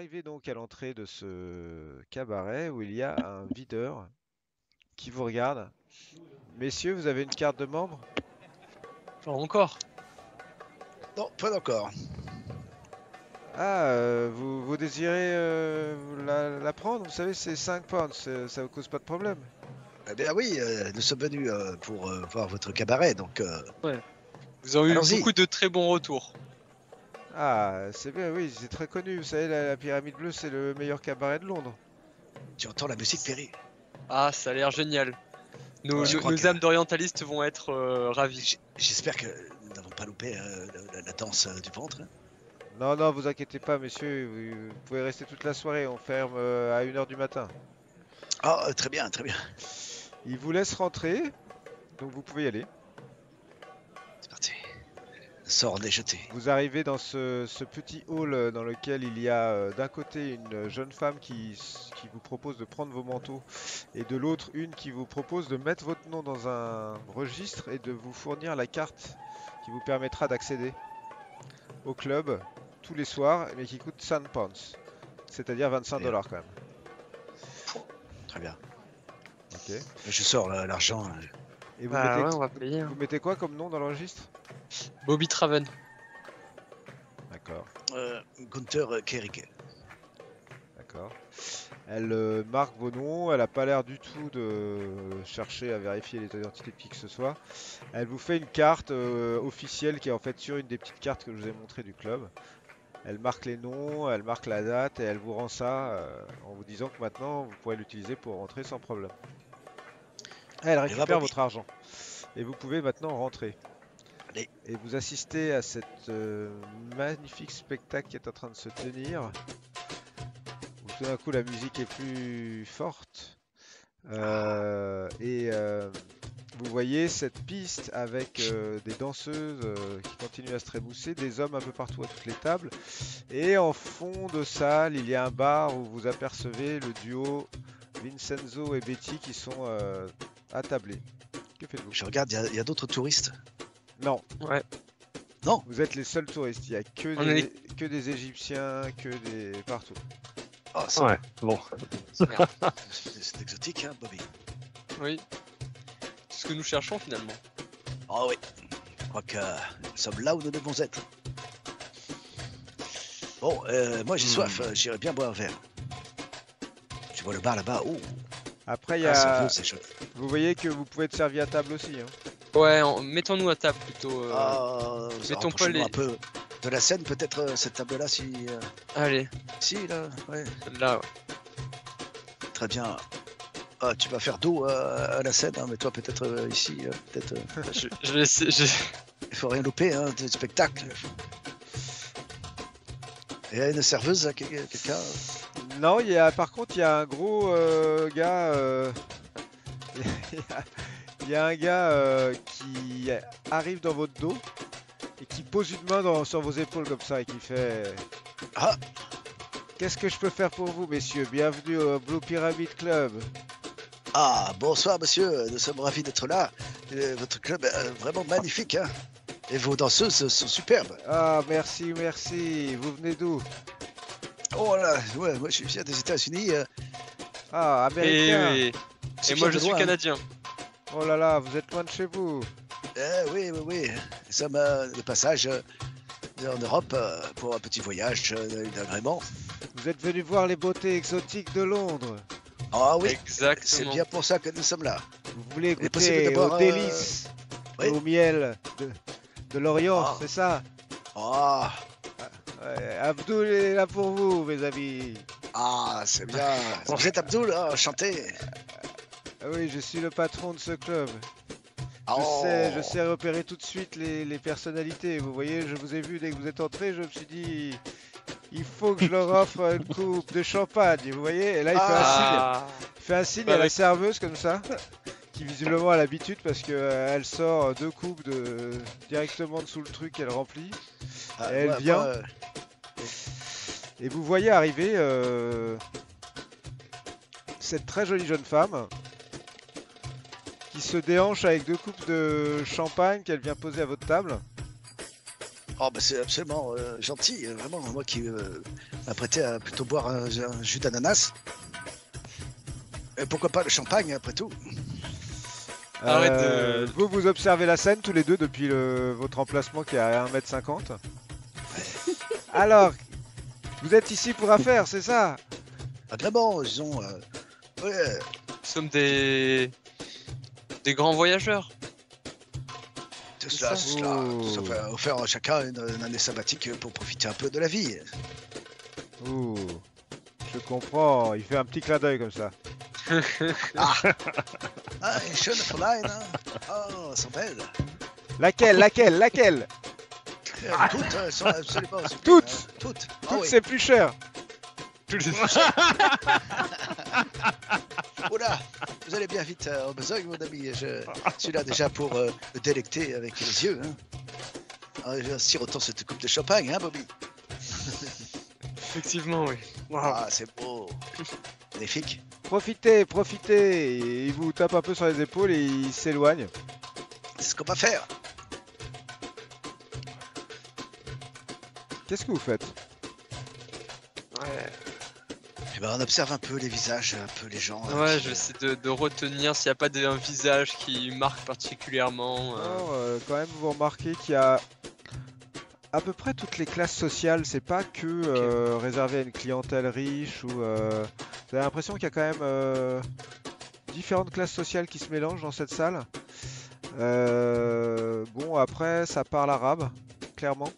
arrivez donc à l'entrée de ce cabaret où il y a un videur qui vous regarde. Messieurs, vous avez une carte de membre? Enfin, encore. Non, pas encore. Ah, vous désirez la prendre? Vous savez, c'est 5 pounds, ça vous cause pas de problème. Eh bien oui, nous sommes venus pour voir votre cabaret, donc Ouais. Vous avez eu allons-y. beaucoup de très bons retours. Ah, c'est bien, oui, c'est très connu. Vous savez, la Pyramide Bleue, c'est le meilleur cabaret de Londres. Tu entends la musique, Perry? Ah, ça a l'air génial. Nos, Ouais, je nos- crois nos que- ами d'orientalistes vont être ravis. J'espère que nous n'avons pas loupé la danse du ventre. Non, non, vous inquiétez pas, messieurs, vous pouvez rester toute la soirée. On ferme à 1 heure du matin. Ah, très bien, très bien. Il vous laisse rentrer, donc vous pouvez y aller. C'est parti. Le sort en est jeté. Vous arrivez dans ce petit hall dans lequel il y a d'un côté une jeune femme qui vous propose de prendre vos manteaux et de l'autre une qui vous propose de mettre votre nom dans un registre et de vous fournir la carte qui vous permettra d'accéder au club tous les soirs mais qui coûte 5 pounds, c'est-à-dire 25 Bien. dollars quand même. Très bien. Ok. Je sors l'argent. Et vous, Bah mettez, ouais, on va payer. vous mettez quoi comme nom dans le registre? Bobby Traven. D'accord. Gunther Kerike. D'accord. Elle marque vos noms, elle n'a pas l'air du tout de chercher à vérifier les identités de qui que ce soit. Elle vous fait une carte officielle qui est en fait sur une des petites cartes que je vous ai montrées du club. Elle marque les noms, elle marque la date et elle vous rend ça en vous disant que maintenant vous pourrez l'utiliser pour rentrer sans problème. Elle va, récupère Bobby. votre argent et vous pouvez maintenant rentrer. Allez. Et vous assistez à cette magnifique spectacle qui est en train de se tenir. Où tout d'un coup la musique est plus forte. Vous voyez cette piste avec des danseuses qui continuent à se trémousser, des hommes un peu partout à toutes les tables. Et en fond de salle, il y a un bar où vous apercevez le duo Vincenzo et Betty qui sont attablés. Que faites-vous? Je regarde, il y a d'autres touristes. Non, Ouais. Non, vous êtes les seuls touristes. Il n'y a On est que des Égyptiens, que des partout. oh, Ouais, bon. c'est exotique, hein, Bobby. Oui. C'est ce que nous cherchons finalement. Oh oui, je crois que nous sommes là où nous devons être. Bon, moi j'ai soif, j'irais bien boire un verre. Tu vois le bar là-bas? Oh, Après, il y ça a... veut, c'est chouette. vous voyez que vous pouvez être servi à table aussi, hein. Ouais, mettons-nous à table plutôt. Mettons pas les- un peu de la scène, peut-être cette table-là, Allez, si là, ouais, là, ouais. très bien. Ah, tu vas faire dos à la scène, hein, mais toi peut-être ici, peut-être. Je vais essayer. Il faut rien louper, hein, du spectacle. Et il y a une serveuse, là, quelqu'un. Non, par contre, il y a un gros gars. Il y a un gars qui arrive dans votre dos et qui pose une main sur vos épaules comme ça et qui fait Ah, Qu'est-ce que je peux faire pour vous, messieurs? Bienvenue au Blue Pyramid Club. ah, bonsoir monsieur, nous sommes ravis d'être là. Votre club est vraiment magnifique, hein. Et vos danseuses sont superbes. Ah, merci, merci. Vous venez d'où? Oh là, ouais, moi je viens des États-Unis. Ah, américain. Et c'est moi bien je de suis loin, hein. canadien. Oh là là, vous êtes loin de chez vous. Oui, oui, oui. Nous sommes de passage en Europe pour un petit voyage d'agrément. Vous êtes venu voir les beautés exotiques de Londres. Ah oui, c'est Exactement. bien pour ça que nous sommes là. Vous voulez Il est possible goûter d'avoir, aux délices, oui. au miel de l'Orient, Ah. c'est ça? Ah, Ouais, Abdul est là pour vous, mes amis. ah, c'est bien. Vous êtes Abdul, hein, enchanté. Ah oui, je suis le patron de ce club. Oh. Je sais repérer tout de suite les personnalités. Vous voyez, je vous ai vu dès que vous êtes entré, je me suis dit, il faut que je leur offre une coupe de champagne. Vous voyez, et là il fait un signe. Ah, Il fait un signe Bah, à la avec- serveuse comme ça, qui visiblement a l'habitude parce que elle sort 2 coupes directement dessous le truc qu'elle remplit. Ah, Elle moi, vient. moi, Et vous voyez arriver cette très jolie jeune femme qui se déhanche avec 2 coupes de champagne qu'elle vient poser à votre table. Oh, bah c'est absolument gentil, vraiment, moi qui m'apprêtais à plutôt boire un jus d'ananas. Et pourquoi pas le champagne, après tout? Arrête de- Vous observez la scène tous les deux depuis votre emplacement qui est à 1,50 m. Alors, vous êtes ici pour affaires, c'est ça? Vraiment, disons, ouais, Nous sommes des grands voyageurs. c'est C'est cela, ça. c'est cela. Oh. Ça fait offert à chacun une année sabbatique pour profiter un peu de la vie. Ouh, je comprends, il fait un petit clin d'œil comme ça. Ah, une schöne Fräulein, hein? Oh, elles sont belles. Laquelle? Toutes, elles sont absolument sublimes, Toutes. hein. Toutes. Ah Toutes, oui. c'est plus cher. Oula, vous allez bien vite en besogne, mon ami. Je suis là déjà pour me délecter avec les yeux. Hein. Ah, je sirotant cette coupe de champagne, hein, Bobby? Effectivement, oui. Waouh. Ah, c'est beau. Magnifique. Profitez. Et il vous tape un peu sur les épaules et il s'éloigne. C'est ce qu'on va faire. Qu'est-ce que vous faites? Ouais, Eh ben, on observe un peu les visages, un peu les gens. ouais, qui, je vais essayer de retenir s'il n'y a pas un visage qui marque particulièrement. Alors, quand même, vous remarquez qu'il y a à peu près toutes les classes sociales. C'est pas que réservé à une clientèle riche ou. Vous avez l'impression qu'il y a quand même différentes classes sociales qui se mélangent dans cette salle. Bon, après, ça parle arabe, clairement.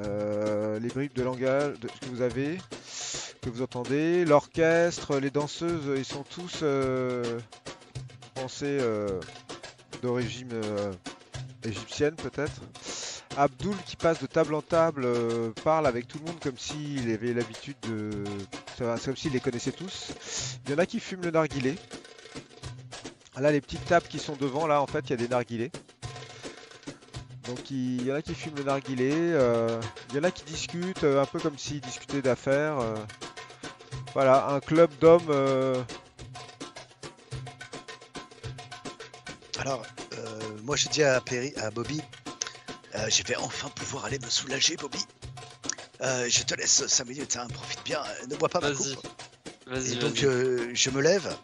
Les bribes de langage que vous avez, que vous entendez, l'orchestre, les danseuses, ils sont tous pensés d'origine égyptienne peut-être. Abdul qui passe de table en table parle avec tout le monde comme s'il avait l'habitude de... C'est comme s'il les connaissait tous. Il y en a qui fument le narguilé. Là les petites tables qui sont devant, là en fait il y a des narguilés. Donc il y en a qui fument le narguilé, il y en a qui discutent un peu comme s'ils discutaient d'affaires. Voilà, un club d'hommes. Alors, moi je dis à Bobby, je vais enfin pouvoir aller me soulager, Bobby. Je te laisse 5 minutes, hein, profite bien, ne bois pas ma Vas-y. coupe. Vas-y, Et donc vas-y. je me lève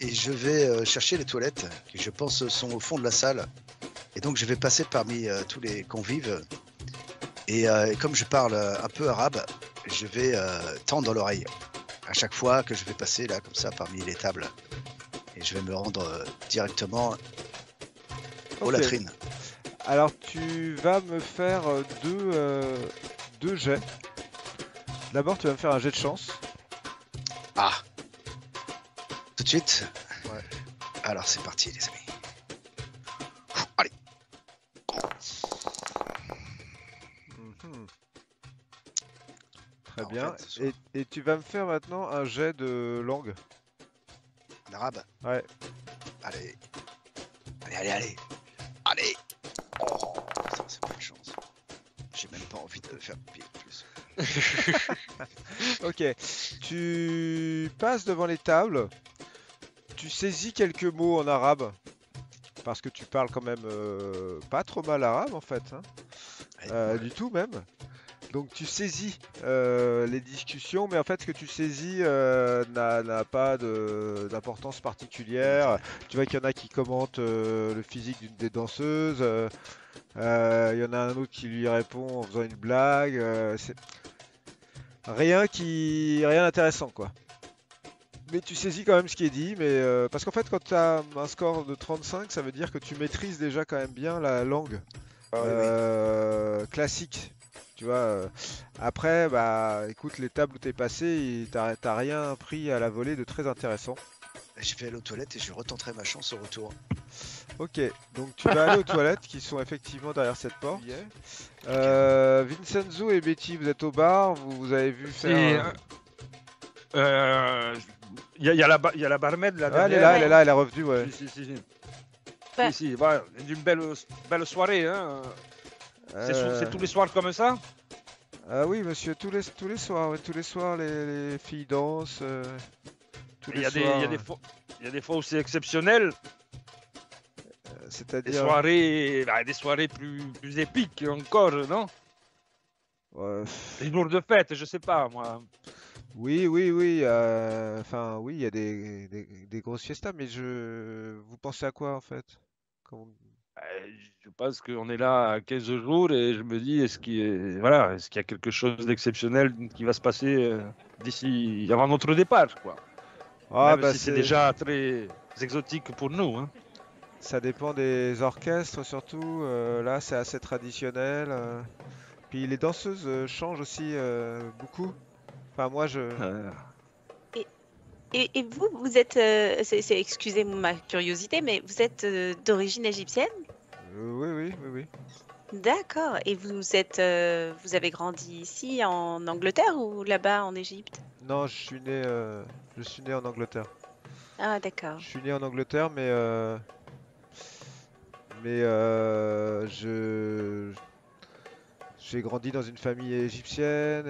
et je vais chercher les toilettes qui je pense sont au fond de la salle. Et donc je vais passer parmi tous les convives. Et comme je parle un peu arabe, je vais tendre l'oreille à chaque fois que je vais passer là comme ça parmi les tables. Et je vais me rendre directement aux Ok. latrines. Alors tu vas me faire deux jets. D'abord tu vas me faire un jet de chance. Ah, tout de suite. Ouais. Alors c'est parti les amis. Allez. Mhm. Très En bien. fait, ce soir. Et tu vas me faire maintenant un jet de langue. En arabe. Ouais. Allez. Allez. Allez. Oh, putain, c'est pas de chance. J'ai même pas envie de faire pipi en plus. Ok. Tu passes devant les tables. Tu saisis quelques mots en arabe. Parce que tu parles quand même pas trop mal arabe en fait. Hein. Ouais. Du tout même. Donc tu saisis les discussions, mais en fait ce que tu saisis n'a pas d'importance particulière. Tu vois qu'il y en a qui commentent le physique d'une des danseuses, il y en a un autre qui lui répond en faisant une blague. C'est rien d'intéressant quoi. Mais tu saisis quand même ce qui est dit, mais parce qu'en fait quand tu as un score de 35, ça veut dire que tu maîtrises déjà quand même bien la langue classique. Tu vois, après, bah écoute, les tables où t'es passé, t'as rien pris à la volée de très intéressant. Je vais aller aux toilettes et je retenterai ma chance au retour. Ok, donc tu vas aller aux toilettes qui sont effectivement derrière cette porte. Vincenzo et Betty, vous êtes au bar, vous avez vu faire. Il y a la barmaid là Ah, derrière. elle est là, elle est revenue, ouais. Si. Ouais. Si, voilà, d'une belle soirée. Hein. C'est tous les soirs comme ça. Ah oui, monsieur, tous les soirs, ouais, tous les soirs, les filles dansent. Tous Il les y a soirs. des fois où c'est exceptionnel. Des C'est-à-dire... soirées, des soirées plus épiques encore, non? Ouais, Des jours de fête, je sais pas, moi. oui, oui, oui. Enfin, oui, il y a des grosses fiestas, mais vous pensez à quoi en fait? Comment- Je pense qu'on est là à 15 jours et je me dis, voilà, est-ce qu'il y a quelque chose d'exceptionnel qui va se passer d'ici, avant notre départ, quoi. Ah, Même bah si c'est déjà très exotique pour nous, hein. ça dépend des orchestres surtout. Là, c'est assez traditionnel. Puis les danseuses changent aussi beaucoup. Enfin, moi, je. Euh, Et vous, vous êtes, excusez ma curiosité, mais vous êtes d'origine égyptienne? Oui, oui, oui, oui. D'accord. Et vous êtes, vous avez grandi ici en Angleterre ou là-bas en Égypte? Non, je suis né en Angleterre. Ah, d'accord. Je suis né en Angleterre, mais j'ai grandi dans une famille égyptienne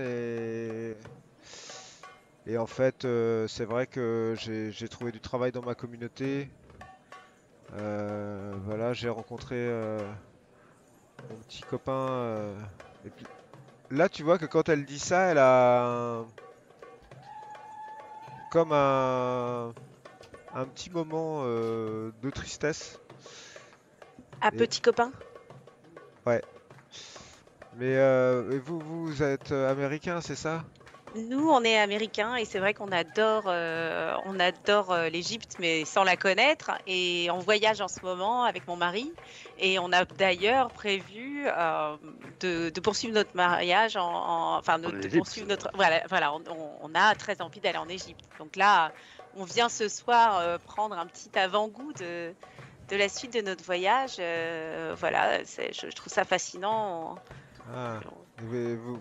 et en fait, c'est vrai que j'ai trouvé du travail dans ma communauté. Voilà, j'ai rencontré mon petit copain. Et puis là, tu vois que quand elle dit ça, elle a comme un petit moment de tristesse. Ah, Et, petit copain? ouais. Mais et vous êtes américain, c'est ça? Nous, on est américains et c'est vrai on adore l'Égypte, mais sans la connaître. Et on voyage en ce moment avec mon mari. Et on a d'ailleurs prévu de poursuivre notre mariage, enfin en de Égypte. poursuivre notre. Voilà, on a très envie d'aller en Égypte. Donc là, on vient ce soir prendre un petit avant-goût de la suite de notre voyage. Voilà, je trouve ça fascinant. Ah. Et vous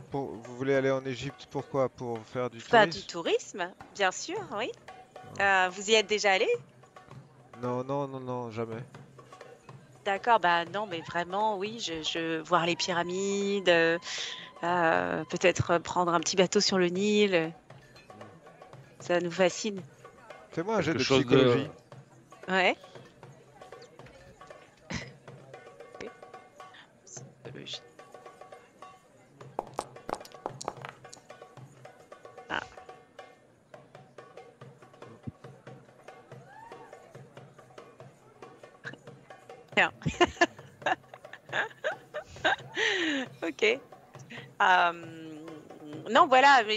voulez aller en Égypte, pourquoi? Pour faire du Faire du tourisme? tourisme, bien sûr, oui. Ah. Vous y êtes déjà allé? Non, non, non, non, jamais. D'accord, bah non, mais vraiment, oui, voir les pyramides, peut-être prendre un petit bateau sur le Nil, ça nous fascine. Fais-moi un jet Quelque de chose de... psychologie. Ouais. Oui, psychologie. Ah, bien. Ok. Non, voilà, mais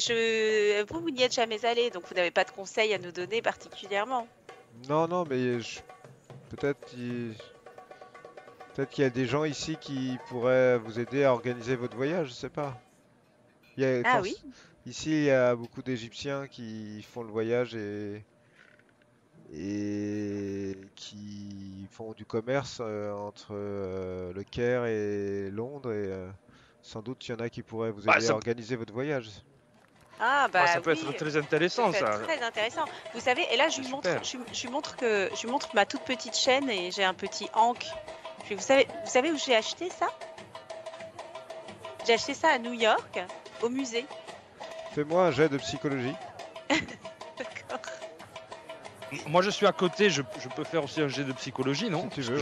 vous n'y êtes jamais allé, donc vous n'avez pas de conseils à nous donner particulièrement. Non, non, mais peut-être peut-être qu'il y a des gens ici qui pourraient vous aider à organiser votre voyage, je sais pas. Il y a, Ah oui, ici, il y a beaucoup d'Égyptiens qui font le voyage et qui font du commerce entre le Caire et Londres et sans doute il y en a qui pourraient vous Bah, aider à organiser votre voyage. ah ça bah peut être oui, très ça intéressant, peut être ça. très intéressant. Vous savez, et là je C'est lui montre, super. je lui montre ma toute petite chaîne et j'ai un petit ankh. Vous savez où j'ai acheté ça? J'ai acheté ça à New York, au musée. Fais-moi un jet de psychologie. D'accord. Moi, je suis à côté, je peux faire aussi un jet de psychologie, non? Si tu Parce veux,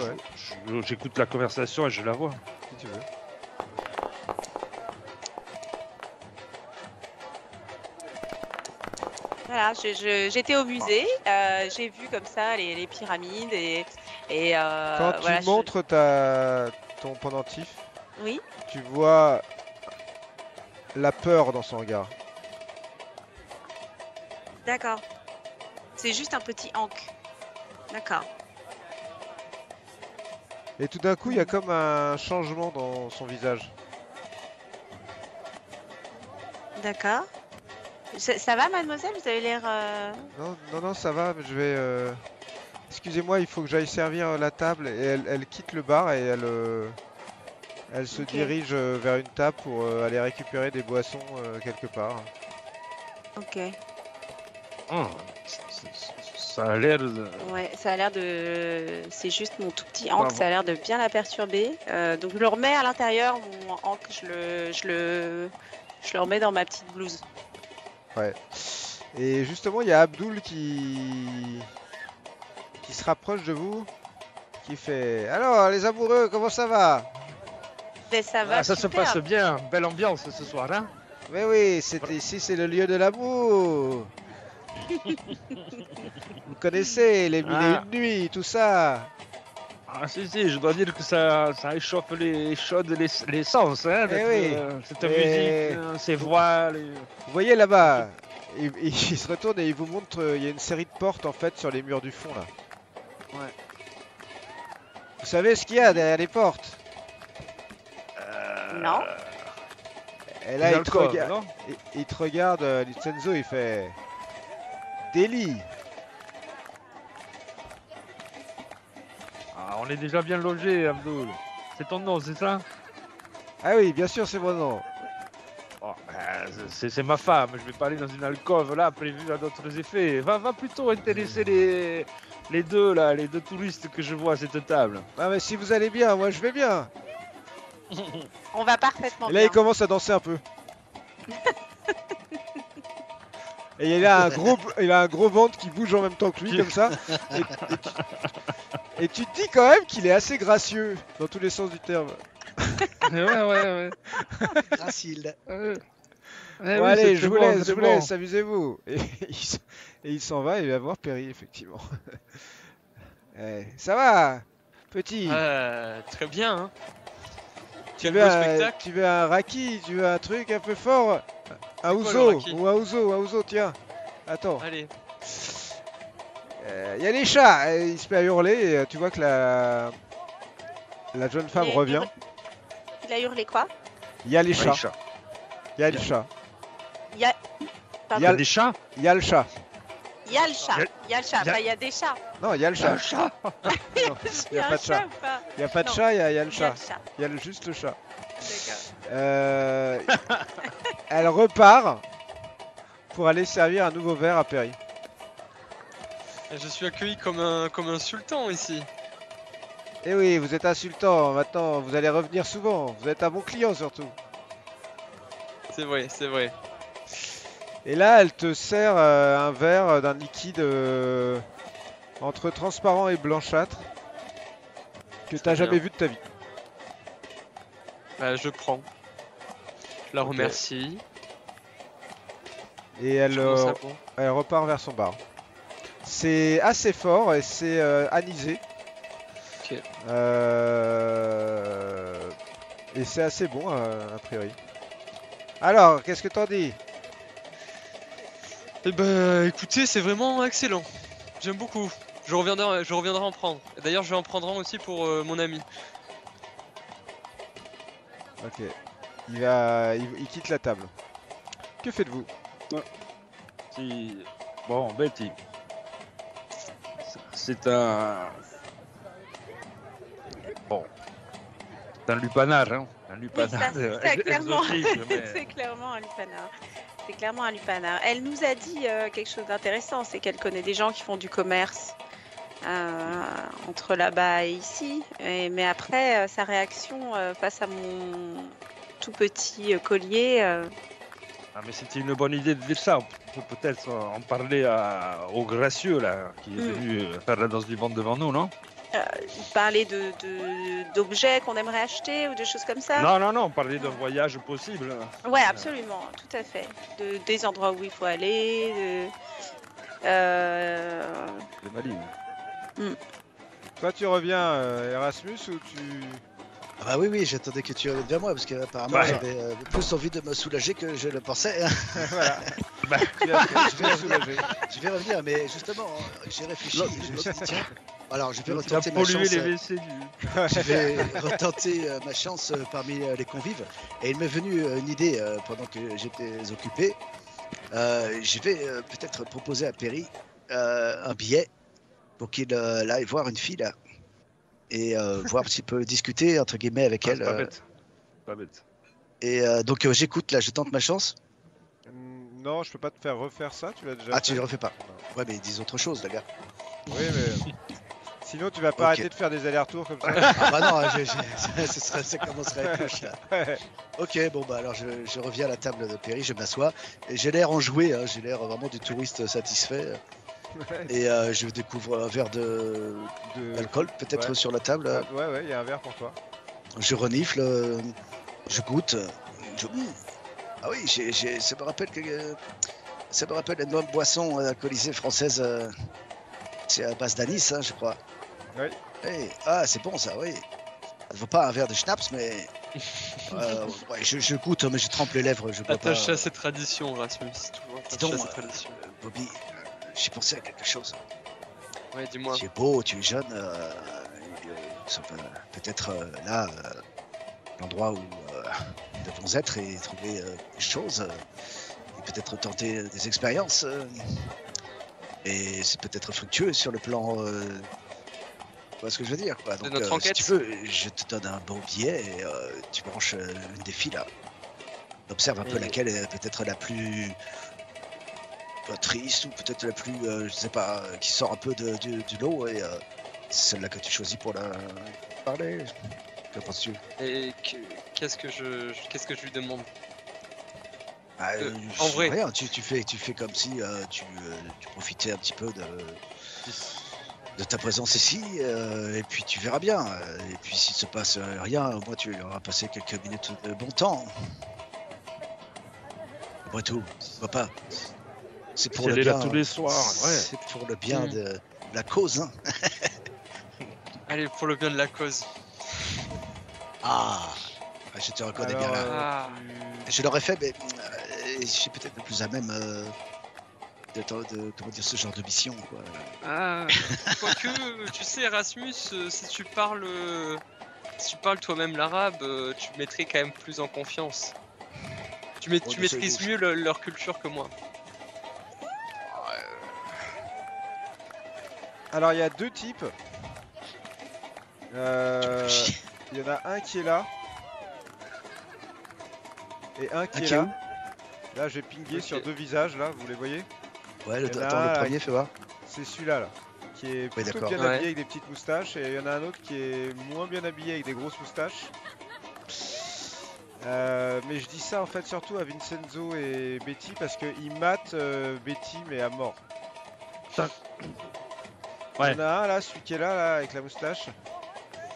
que ouais. j'écoute la conversation et je la vois. Si tu veux. Voilà, j'étais au musée, j'ai vu comme ça les pyramides et Quand tu voilà. montres ton pendentif, Oui, tu vois la peur dans son regard. d'accord. C'est juste un petit ankh. D'accord. Et tout d'un coup, il y a comme un changement dans son visage. D'accord. Ça va, mademoiselle? Vous avez l'air. Non, non, non, ça va, mais je vais... Excusez-moi, il faut que j'aille servir la table. Et elle quitte le bar et elle se Ok. dirige vers une table pour aller récupérer des boissons quelque part. Ok. Ah, ça a l'air de... Ouais, ça a l'air de. C'est juste mon tout petit Bah, ankh, ça a l'air de bien la perturber. Donc je le remets à l'intérieur, mon ankh, je le remets dans ma petite blouse. Ouais. Et justement, il y a Abdul qui se rapproche de vous, qui fait alors les amoureux, comment ça va? Mais ça va Ça se super. passe bien, belle ambiance ce soir, hein. Mais oui, ici c'est le lieu de l'amour. Vous connaissez les mille et Ah. une nuits, tout ça. Ah si, je dois dire que ça échauffe les chaudes les sens, hein, Eh oui. cette Et- musique, ces voix, Vous voyez là-bas, il se retourne et il vous montre, il y a une série de portes en fait sur les murs du fond là. Ouais. Vous savez ce qu'il y a derrière les portes? Non. Et là, les il te, alcôves, rega- non il te regarde, Vincenzo, il fait des lits. Ah, on est déjà bien logé, Abdul. C'est ton nom, c'est ça? Ah oui, bien sûr, c'est mon nom. Oh, c'est ma femme, je vais pas aller dans une alcôve là, prévue à d'autres effets. Va plutôt intéresser les deux là, les deux touristes que je vois à cette table. Ah mais si vous allez bien, moi je vais bien. On va parfaitement Et là, bien. il commence à danser un peu. Et il a un gros ventre qui bouge en même temps que lui, comme ça. Et tu te dis quand même qu'il est assez gracieux, dans tous les sens du terme. Ouais. Gracile. Bon, allez, je vous laisse, amusez-vous. Et il s'en va, et il va voir Perry, effectivement. Ça va, petit? Très bien, hein. Tu Quel veux, beau un, spectacle. tu veux un raki? Tu veux un truc un peu fort? Un quoi, le ouzo? raki Ou un ouzo, tiens. Attends. Allez. Il y a les chats, il se met à hurler et tu vois que la jeune femme Et- revient. Il a hurlé quoi? Il y a les chats, Chat. il y a les chats, Il y a. Il y Il y a a des chats? il y a le chat. Il y a le chat. Il y a le chat. il y a- Enfin, il y a des chats. Non, il y a le chat. chat. Non, il y a pas de chat. ou pas? Il y a pas de Non. chat, il y a le Il y a chat. le chat. Il y a juste le chat. D'accord. Elle repart pour aller servir un nouveau verre à Perry. Je suis accueilli comme un sultan ici. Eh oui, vous êtes insultant. Maintenant, vous allez revenir souvent. Vous êtes un bon client surtout. C'est vrai, c'est vrai. Et là, elle te sert un verre d'un liquide entre transparent et blanchâtre que t'as bien. jamais vu de ta vie. Bah, je prends. Je la Ok. remercie. Et elle, Je commence à boire. elle repart vers son bar. C'est assez fort et c'est anisé. Ok. Et c'est assez bon a priori. Alors, qu'est-ce que t'en dis? Eh ben, écoutez, c'est vraiment excellent. J'aime beaucoup. Je reviendrai en prendre. Et d'ailleurs, je vais en prendre un aussi pour mon ami. Ok. Il quitte la table. Que faites-vous? Bon, Betty. C'est un. Bon. C'est un lupanar, hein. Un Oui, lupanar ça, clairement. exotique, mais- C'est clairement un lupanar. C'est clairement un lupanar. Elle nous a dit quelque chose d'intéressant, c'est qu'elle connaît des gens qui font du commerce entre là-bas et ici. Mais après, sa réaction face à mon tout petit collier, Ah, mais c'était une bonne idée de dire ça. On peut peut-être en parler au gracieux, là, qui est venu faire la danse du ventre devant nous, non? parler d'objets qu'on aimerait acheter ou de choses comme ça. Non, parler d'un voyage possible. Ouais, absolument, tout à fait. Des endroits où il faut aller. C'est maligne. Toi, tu reviens Erasmus ou tu... Ah bah oui, j'attendais que tu reviennes vers moi parce qu'apparemment Bah. j'avais plus envie de me soulager que je le pensais. Voilà. Bah. Tu vas te soulager. Je vais revenir, mais justement, j'ai réfléchi et je me suis dit, tiens, alors je vais Tu as retenter ma pollué chance. les WC du. Je vais retenter ma chance parmi les convives. Et il m'est venu une idée pendant que j'étais occupé. Je vais peut-être proposer à Perry un billet pour qu'il aille voir une fille là. Et voir s'il peut discuter entre guillemets avec elle. Pas bête. Pas bête. Et donc j'écoute là, je tente ma chance. Non, je peux pas te faire refaire ça, tu l'as déjà Ah, fait. tu le refais pas. Ouais, mais dis autre chose, les gars. Oui, mais... Sinon, tu vas pas Ok. arrêter de faire des allers-retours comme ça. Ah bah non, ça commencerait à cloche là. Ouais. Ok, bon bah alors je reviens à la table de Perry, je m'assois. Et j'ai l'air enjoué, hein, j'ai l'air vraiment du touriste satisfait. Et je découvre un verre d'alcool peut-être Ouais. sur la table. Ah, ouais, il y a un verre pour toi. Je renifle, je goûte. Ah oui, ça me rappelle une bonne boisson alcoolisée française. C'est à base d'anis, hein, je crois. Oui. Hey, ah, c'est bon ça, oui. Ça ne vaut pas un verre de schnapps, mais ouais, je goûte, mais je trempe les lèvres. Je bois Attaché pas. à cette tradition, Rasmus. Toujours Dis attaché à donc, cette tradition. Bobby, j'ai pensé à quelque chose. Ouais, dis-moi. Tu es beau, tu es jeune. Peut-être là, l'endroit où nous devons être et trouver des choses. Et peut-être tenter des expériences. Et c'est peut-être fructueux sur le plan. Tu vois ce que je veux dire, quoi. Donc, notre si enquête. tu veux, je te donne un bon billet et tu branches une des filles là. Observe un peu Et- laquelle est peut-être la plus pas triste ou peut-être la plus, je sais pas, qui sort un peu du lot et c'est celle-là que tu choisis pour la parler. Que penses-tu? Et qu'est-ce que je lui demande? Ah, En vrai. rien, tu fais comme si tu profitais un petit peu de ta présence ici et puis tu verras bien. Et puis s'il se passe rien, au moins tu auras passé quelques minutes de bon temps. Après tout, pourquoi pas? C'est pour Si le elle est là bien. tous les soirs, ouais. C'est pour le bien Mm. de la cause. Hein. Allez, pour le bien de la cause. Ah, je te reconnais bien Alors, là. Ah. Je l'aurais fait, mais je suis peut-être le plus à même de comment dire, ce genre de mission. Quoi. Ah. Quoique, tu sais, Erasmus, si tu parles toi-même l'arabe, tu me mettrais quand même plus en confiance. Tu Oh, tu mais c'est- maîtrises mieux leur culture que moi. Alors il y a deux types. Tu me fais chier. Il y en a un qui est là. Et un qui Un est qui est là. où? Là j'ai pingé Ok. sur deux visages là, vous les voyez? Ouais, Il y en a attends, un, le là, premier, fais voir. C'est celui-là là. Qui est plutôt d'accord. bien Ouais. habillé avec des petites moustaches. Et il y en a un autre qui est moins bien habillé avec des grosses moustaches. Mais je dis ça en fait surtout à Vincenzo et Betty parce qu'ils matent Betty mais à mort. Il Ouais. y en a un là, celui qui est là avec la moustache.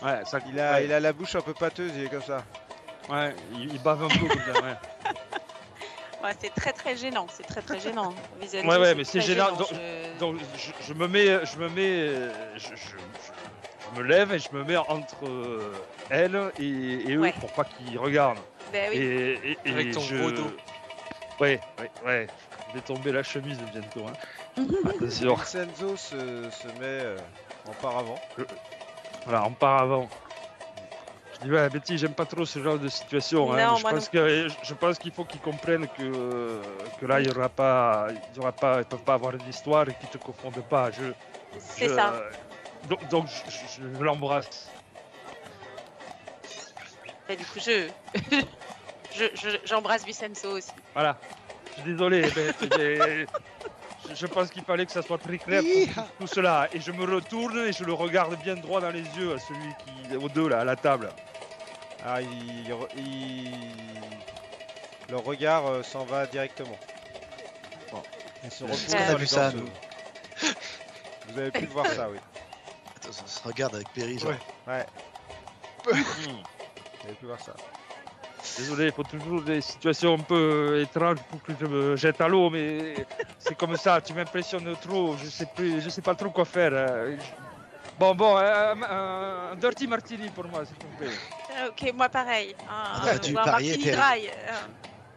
Ouais, ça, Il a, ouais, il a la bouche un peu pâteuse, il est comme ça. ouais, il bave un peu comme ça, ouais. Ouais, c'est très gênant, c'est très gênant. Vis-à-vis Ouais, d'eux, ouais, mais c'est très gênant, Donc je me lève et je me mets entre elle et eux Ouais. pour pas qu'ils regardent. Ben oui. Et Avec ton je... gros dos. Ouais. Je vais tomber la chemise bientôt. Hein. Attention. Vincenzo se met en paravent. Voilà, on part avant. Je dis ouais, Betty, j'aime pas trop ce genre de situation. Hein. Non, Je moi pense je pense qu'il faut qu'ils comprennent que là, il y aura pas, ils peuvent pas avoir d'histoire et qu'ils te confondent pas. C'est ça. Donc je l'embrasse. Et du coup, j'embrasse Vincenzo aussi. Voilà. Je suis désolé, mais je pense qu'il fallait que ça soit très clair pour tout cela. Et je me retourne et je le regarde bien droit dans les yeux à celui qui, aux deux là, à la table. Ah, le regard s'en va directement. Bon. Il se On repose a sur vu les ça, danseuses. Vous avez pu voir ça, oui. Attends, ça se regarde avec Perry, genre. Ouais, Hmm. vous avez pu voir ça. Désolé, il faut toujours des situations un peu étranges pour que je me jette à l'eau, mais c'est comme ça, tu m'impressionnes trop, je sais pas trop quoi faire. Bon, un dirty martini pour moi, s'il te plaît. Ok, moi pareil. On aurait dû Ou un parier, martini Terry.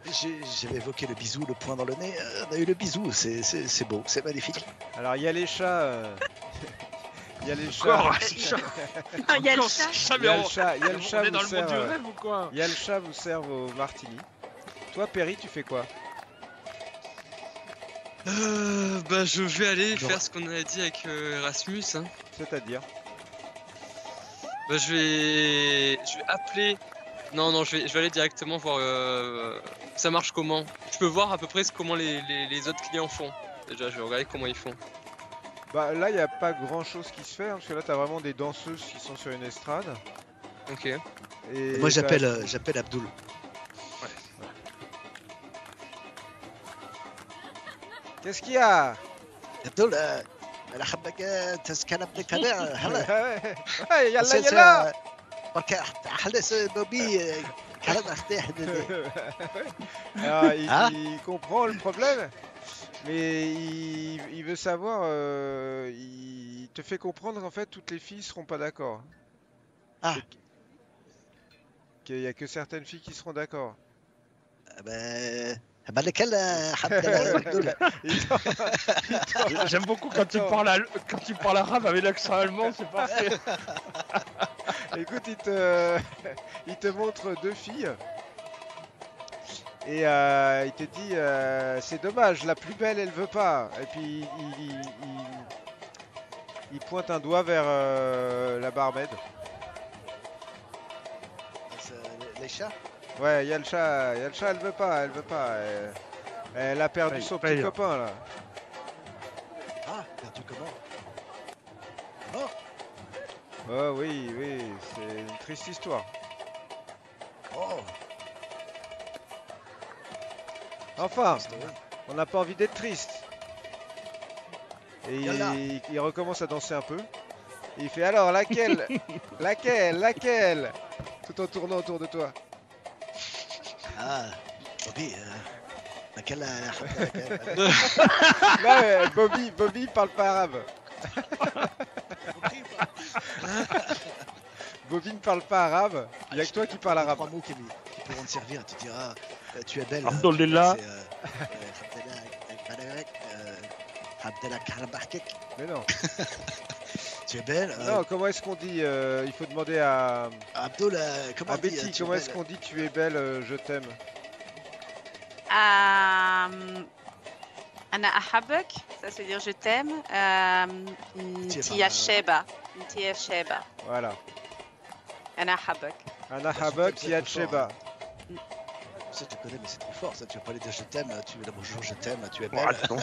dry. J'avais évoqué le bisou, le poing dans le nez. On a eu le bisou, c'est beau, c'est magnifique. Alors, il y a les chats. Il y a les Encore chats. Il y a le chat. Il y a le chat, il y a le chat On est vous dans le monde sert, du rêve ou quoi? il y a le chat vous sert vos martinis. Toi, Perry, tu fais quoi? Bah, je vais aller Genre- faire ce qu'on a dit avec Erasmus. Hein. C'est-à-dire? Bah, je vais appeler. Non, je vais aller directement voir. Ça marche comment? Je peux voir à peu près comment les autres clients font. Déjà, je vais regarder comment ils font. Bah là, il n'y a pas grand-chose qui se fait, hein, parce que là, t'as vraiment des danseuses qui sont sur une estrade. Ok. Et Moi, t'as- j'appelle Abdul. Qu'est-ce qu'il y a? Abdul, انا حبك تسكن بدك هذا هلا Ouais, yalla, yalla. برك حلس بوبي كلام اختي Alors, Hein il comprend le problème, mais il veut savoir, il te fait comprendre qu'en fait toutes les filles seront pas d'accord. Ah. Et qu'il y a que certaines filles qui seront d'accord. بالك هلا حتى عبدول J'aime beaucoup quand tu Attends. parles arabe avec l'accent allemand, c'est parfait. Écoute, il te montre deux filles. Et il te dit, c'est dommage, la plus belle, elle veut pas. Et puis il pointe un doigt vers la barmaid. les chats. Ouais, il y a le chat, elle veut pas, elle a perdu Paye, son paye. petit copain là. Ah, perdu comment? Oh oui, c'est une triste histoire. Oh, Enfin, c'est vrai. on n'a pas envie d'être triste. Et Yalla. il recommence à danser un peu. Et il fait alors laquelle? Laquelle? Tout en tournant autour de toi. Ah, Bobby, laquelle Là, Bobby parle pas arabe. Bobby ne parle pas arabe. Il y a que toi qui parles arabe. Trois mots qui pourront te servir. Tu diras, tu es belle. Abdullah. Abdullah Karabakek. Mais non. Tu es belle. Non, comment est-ce qu'on dit il faut demander à Comment on dit, Betty, tu es comment est-ce belle? qu'on dit tu es belle, je t'aime? أنا أحبك, ça veut dire je t'aime. نتيا شابة, نتيا شابة. Voilà. أنا أحبك. Ana Bah, habak c'est yad trop fort, sheba. Ça, tu connais, mais c'est trop fort. Ça, tu vas pas aller dire je t'aime. Tu es là, bonjour, je t'aime. Tu es Bon, belle. attends.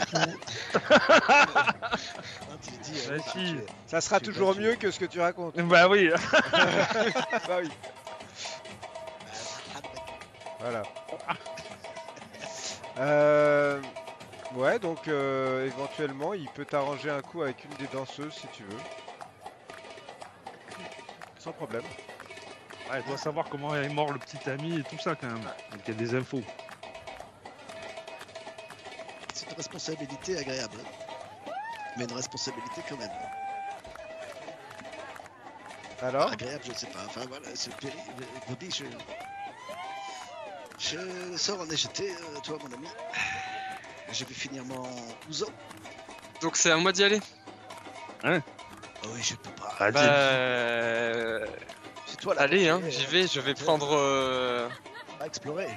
Non, tu lui dis, Bah, tu si. es- Ça sera Tu es toujours belle, mieux que ce que tu racontes. Bah oui. Bah oui, voilà. Ouais, donc éventuellement, il peut t'arranger un coup avec une des danseuses si tu veux. Sans problème. Ouais, il doit savoir comment est mort le petit ami et tout ça quand même. Donc il y a des infos. C'est une responsabilité agréable. Mais une responsabilité quand même. Alors? Agréable, je sais pas. Enfin voilà, c'est Bobby, je sors en éjeté, toi mon ami. Je vais finir mon ouzo. Donc c'est à moi d'y aller. Oh oui, je peux pas. Vas-y. Bah, C'est toi là. allez, hein, j'y vais. Je vais prendre. À explorer. Tu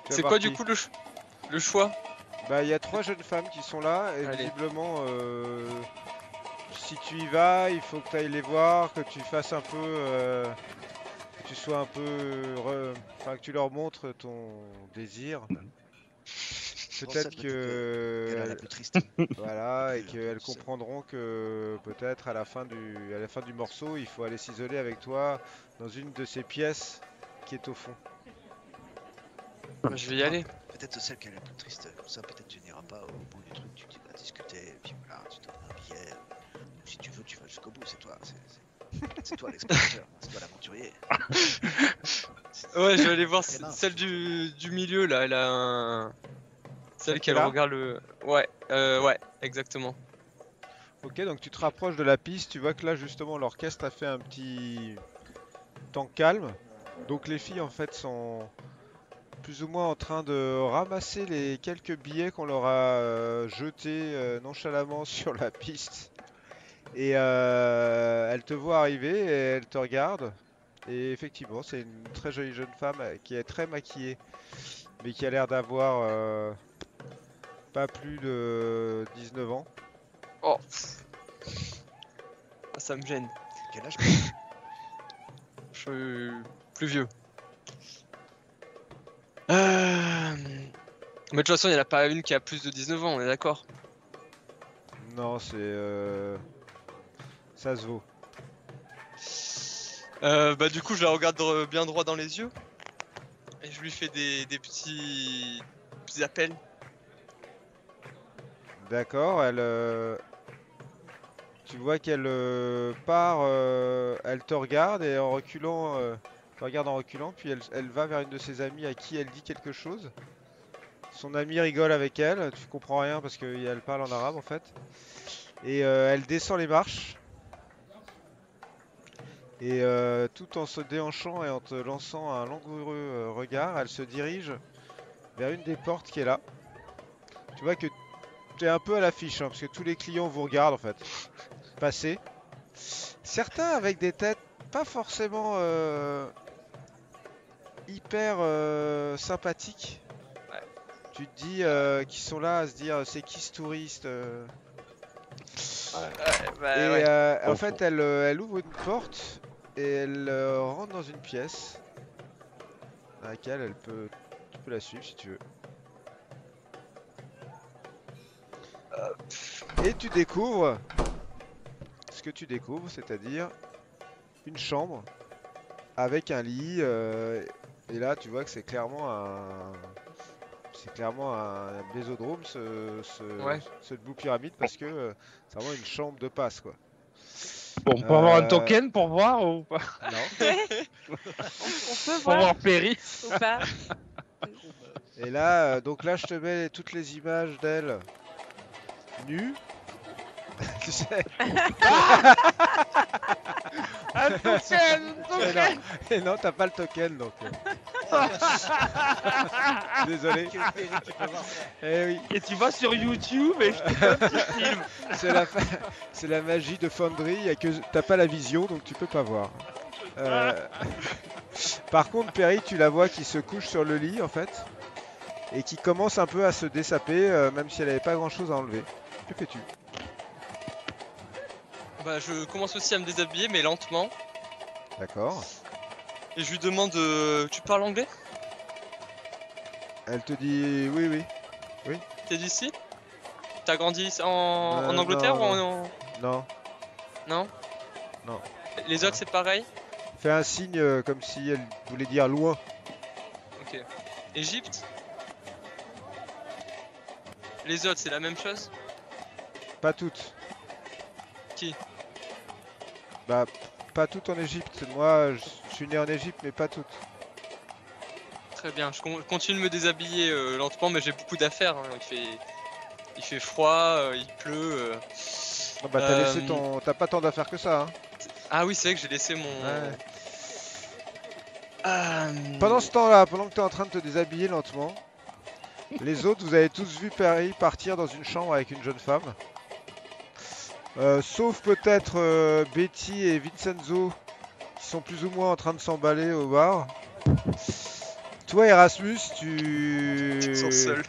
vas C'est voir quoi qui? du coup le choix? Bah, il y a 3 jeunes femmes qui sont là et Allez. visiblement, si tu y vas, il faut que tu ailles les voir, que tu fasses un peu, que tu sois un peu, enfin que tu leur montres ton désir. Peut-être Elle est la que, plus triste. voilà, et plus, qu'elles c'est- comprendront que peut-être à la fin du morceau, il faut aller s'isoler avec toi dans une de ces pièces qui est au fond. Bah, je vais y aller. Peut-être celle qui est la plus triste. Comme ça, peut-être tu n'iras pas au bout du truc. Tu vas discuter. Et puis voilà, tu donnes un billet. Ou si tu veux, tu vas jusqu'au bout. C'est toi. C'est toi l'explorateur. C'est toi l'aventurier. Ouais, je vais aller voir C'est mince. celle du milieu là. Elle a un. Celle Celle qui qui est a le là regard le. Ouais, exactement. Ok, donc tu te rapproches de la piste, tu vois que là justement l'orchestre a fait un petit temps calme. Donc les filles en fait sont plus ou moins en train de ramasser les quelques billets qu'on leur a jetés nonchalamment sur la piste. Et elles te voient arriver et elles te regardent. Et effectivement, c'est une très jolie jeune femme qui est très maquillée, mais qui a l'air d'avoir pas plus de 19 ans. Oh. Ah, ça me gêne. Quel âge Je suis plus vieux. Mais de toute façon, il n'y en a pas une qui a plus de 19 ans, on est d'accord? Non, c'est ça se vaut. Bah du coup, je la regarde bien droit dans les yeux. Et je lui fais des petits appels. D'accord, tu vois qu'elle part, elle te regarde et en reculant, te regarde en reculant, puis elle va vers une de ses amies à qui elle dit quelque chose. Son amie rigole avec elle, tu comprends rien parce qu'elle parle en arabe en fait. Et elle descend les marches. Et tout en se déhanchant et en te lançant un langoureux regard, elle se dirige vers une des portes qui est là. Tu vois que tu es un peu à l'affiche, hein, parce que tous les clients vous regardent en fait. Passer. Certains avec des têtes pas forcément hyper sympathiques. Ouais. Tu te dis qu'ils sont là à se dire c'est qui ce touriste Et en fait elle ouvre une porte et elle rentre dans une pièce dans laquelle tu peux la suivre si tu veux. Et tu découvres ce que tu découvres, c'est-à-dire une chambre avec un lit. Et là, tu vois que c'est clairement un bésodrome, Ouais. ce Blue Pyramid, parce que c'est vraiment une chambre de passe, quoi. Bon, on peut avoir un token pour voir ou pas? Non. On peut Pour voir voir Perry. ou pas? Et là, donc là, je te mets toutes les images d'elle nue. Tu sais. Un token, Et non, et non, t'as pas le token, donc. Désolé. Eh oui, Et tu vas sur YouTube et je te fais un petit film. c'est la magie de Foundry. T'as pas la vision, donc tu peux pas voir. Par contre, Perry, tu la vois qui se couche sur le lit, en fait, et qui commence un peu à se dessaper, même si elle avait pas grand-chose à enlever. Que fais-tu? Bah, je commence aussi à me déshabiller, mais lentement. D'accord. Et je lui demande tu parles anglais? Elle te dit oui, oui. T'es d'ici? T'as grandi en Angleterre non, ou Non, Non? Non. Les autres, c'est pareil? fais un signe comme si elle voulait dire loin. Ok. Égypte? Les autres, c'est la même chose? Pas toutes. Qui? Bah, pas toutes en Égypte. Moi, je suis né en Égypte, mais pas toutes. Très bien, je continue de me déshabiller lentement, mais j'ai beaucoup d'affaires. Hein. Il fait froid, il pleut. Ah bah, t'as pas tant d'affaires que ça, hein. Ah oui, c'est vrai que j'ai laissé mon. Ouais. Euh, Pendant ce temps-là, pendant que tu es en train de te déshabiller lentement, les autres, vous avez tous vu Perry partir dans une chambre avec une jeune femme. Sauf peut-être Betty et Vincenzo, qui sont plus ou moins en train de s'emballer au bar. Toi, Erasmus, Ils sont seuls.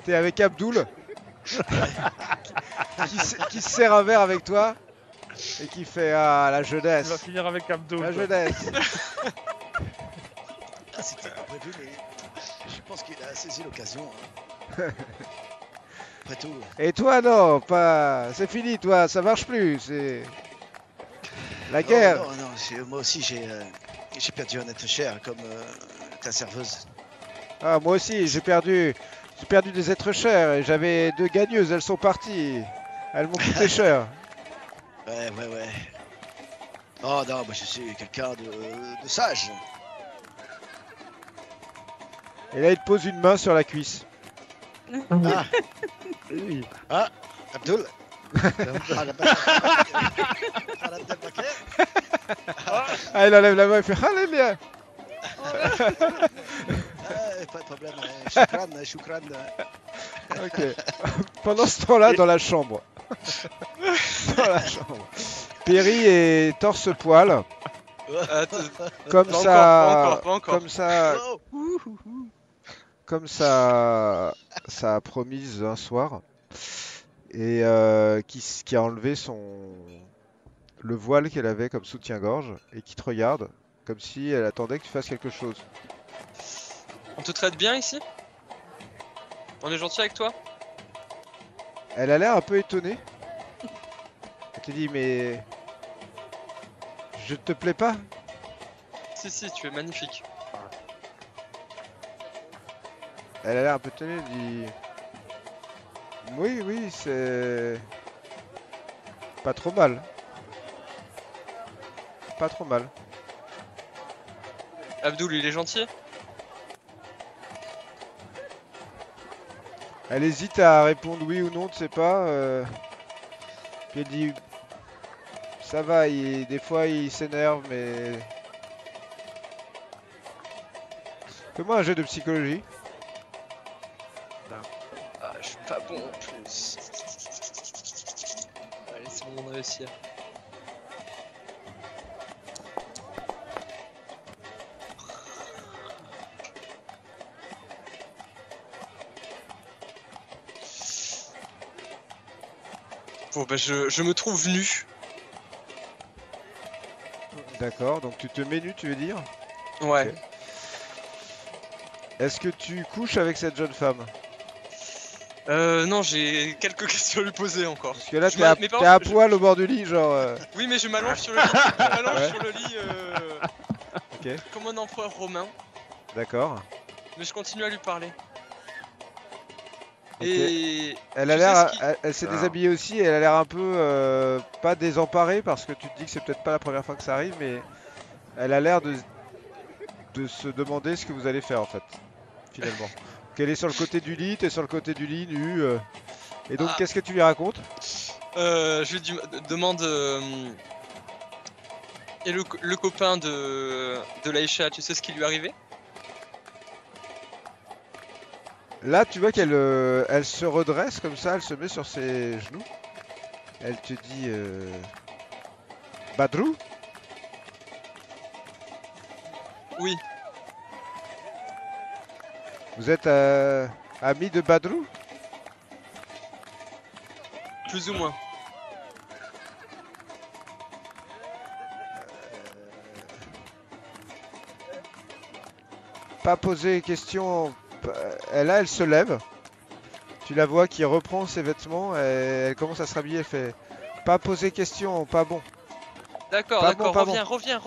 t'es avec Abdul, qui se sert un verre avec toi, et qui fait la On va jeunesse. finir avec Abdo. La jeunesse. Ah, c'était pas prévu, mais je pense qu'il a saisi l'occasion. Hein. Après tout. Et toi, non, pas. C'est fini, toi, ça marche plus. C'est la guerre. Non, moi aussi j'ai perdu un être cher comme ta serveuse. Ah, moi aussi, j'ai perdu des êtres chers et j'avais 2 gagneuses, elles sont parties. Elles m'ont coûté cher. Ouais. Oh non, moi je suis quelqu'un de sage. Et là, il te pose une main sur la cuisse. Ah, Oui. Abdul. Ah, il enlève la main, il fait Alléluia. Pas de problème. Shukran. Ok. Pendant ce temps-là, dans la chambre. Perry est torse-poil. Comme Pas ça. encore. Comme ça. Oh. Comme ça a promise un soir, et qui a enlevé le voile qu'elle avait comme soutien-gorge et qui te regarde comme si elle attendait que tu fasses quelque chose. On te traite bien ici? On est gentil avec toi? Elle a l'air un peu étonnée. Elle te dit mais je te plais pas? Si, tu es magnifique. Elle a l'air un peu étonnée, elle dit Oui, oui, c'est pas trop mal. Pas trop mal. Abdul, il est gentil? Elle hésite à répondre oui ou non, tu sais pas. Puis elle dit ça va, des fois il s'énerve, mais. Fais-moi un jeu de psychologie. Ah, je suis pas bon en plus. Allez, c'est bon de réussir. Bon, bah, je me trouve nu. D'accord, donc tu te mets nu, tu veux dire? Ouais. Ok. Est-ce que tu couches avec cette jeune femme? Non, j'ai quelques questions à lui poser encore. Parce que là, Je t'es à, mais par t'es à contre, poil au bord du lit, genre. Oui, mais je m'allonge sur le lit. Je m'allonge Ouais. sur le lit Ok, comme un empereur romain. d'accord. Mais je continue à lui parler. Ok. Et Elle a tu sais l'air, ce qui- elle s'est Ah. déshabillée aussi, et elle a l'air un peu pas désemparée parce que tu te dis que c'est peut-être pas la première fois que ça arrive, mais elle a l'air de se demander ce que vous allez faire en fait, finalement. Donc elle est sur le côté du lit, t'es sur le côté du lit, nu. Et donc Ah. qu'est-ce que tu lui racontes? je lui demande. Et le copain de Laïcha, tu sais ce qui lui est arrivé? Là, tu vois qu'elle elle se redresse comme ça, elle se met sur ses genoux. Elle te dit Badrou? Oui, Vous êtes ami de Badrou? plus ou moins. Pas poser question. Elle se lève. Tu la vois qui reprend ses vêtements. Et elle commence à se rhabiller. Elle fait pas poser question, pas bon. D'accord, Pas bon, d'accord, pas bon. reviens.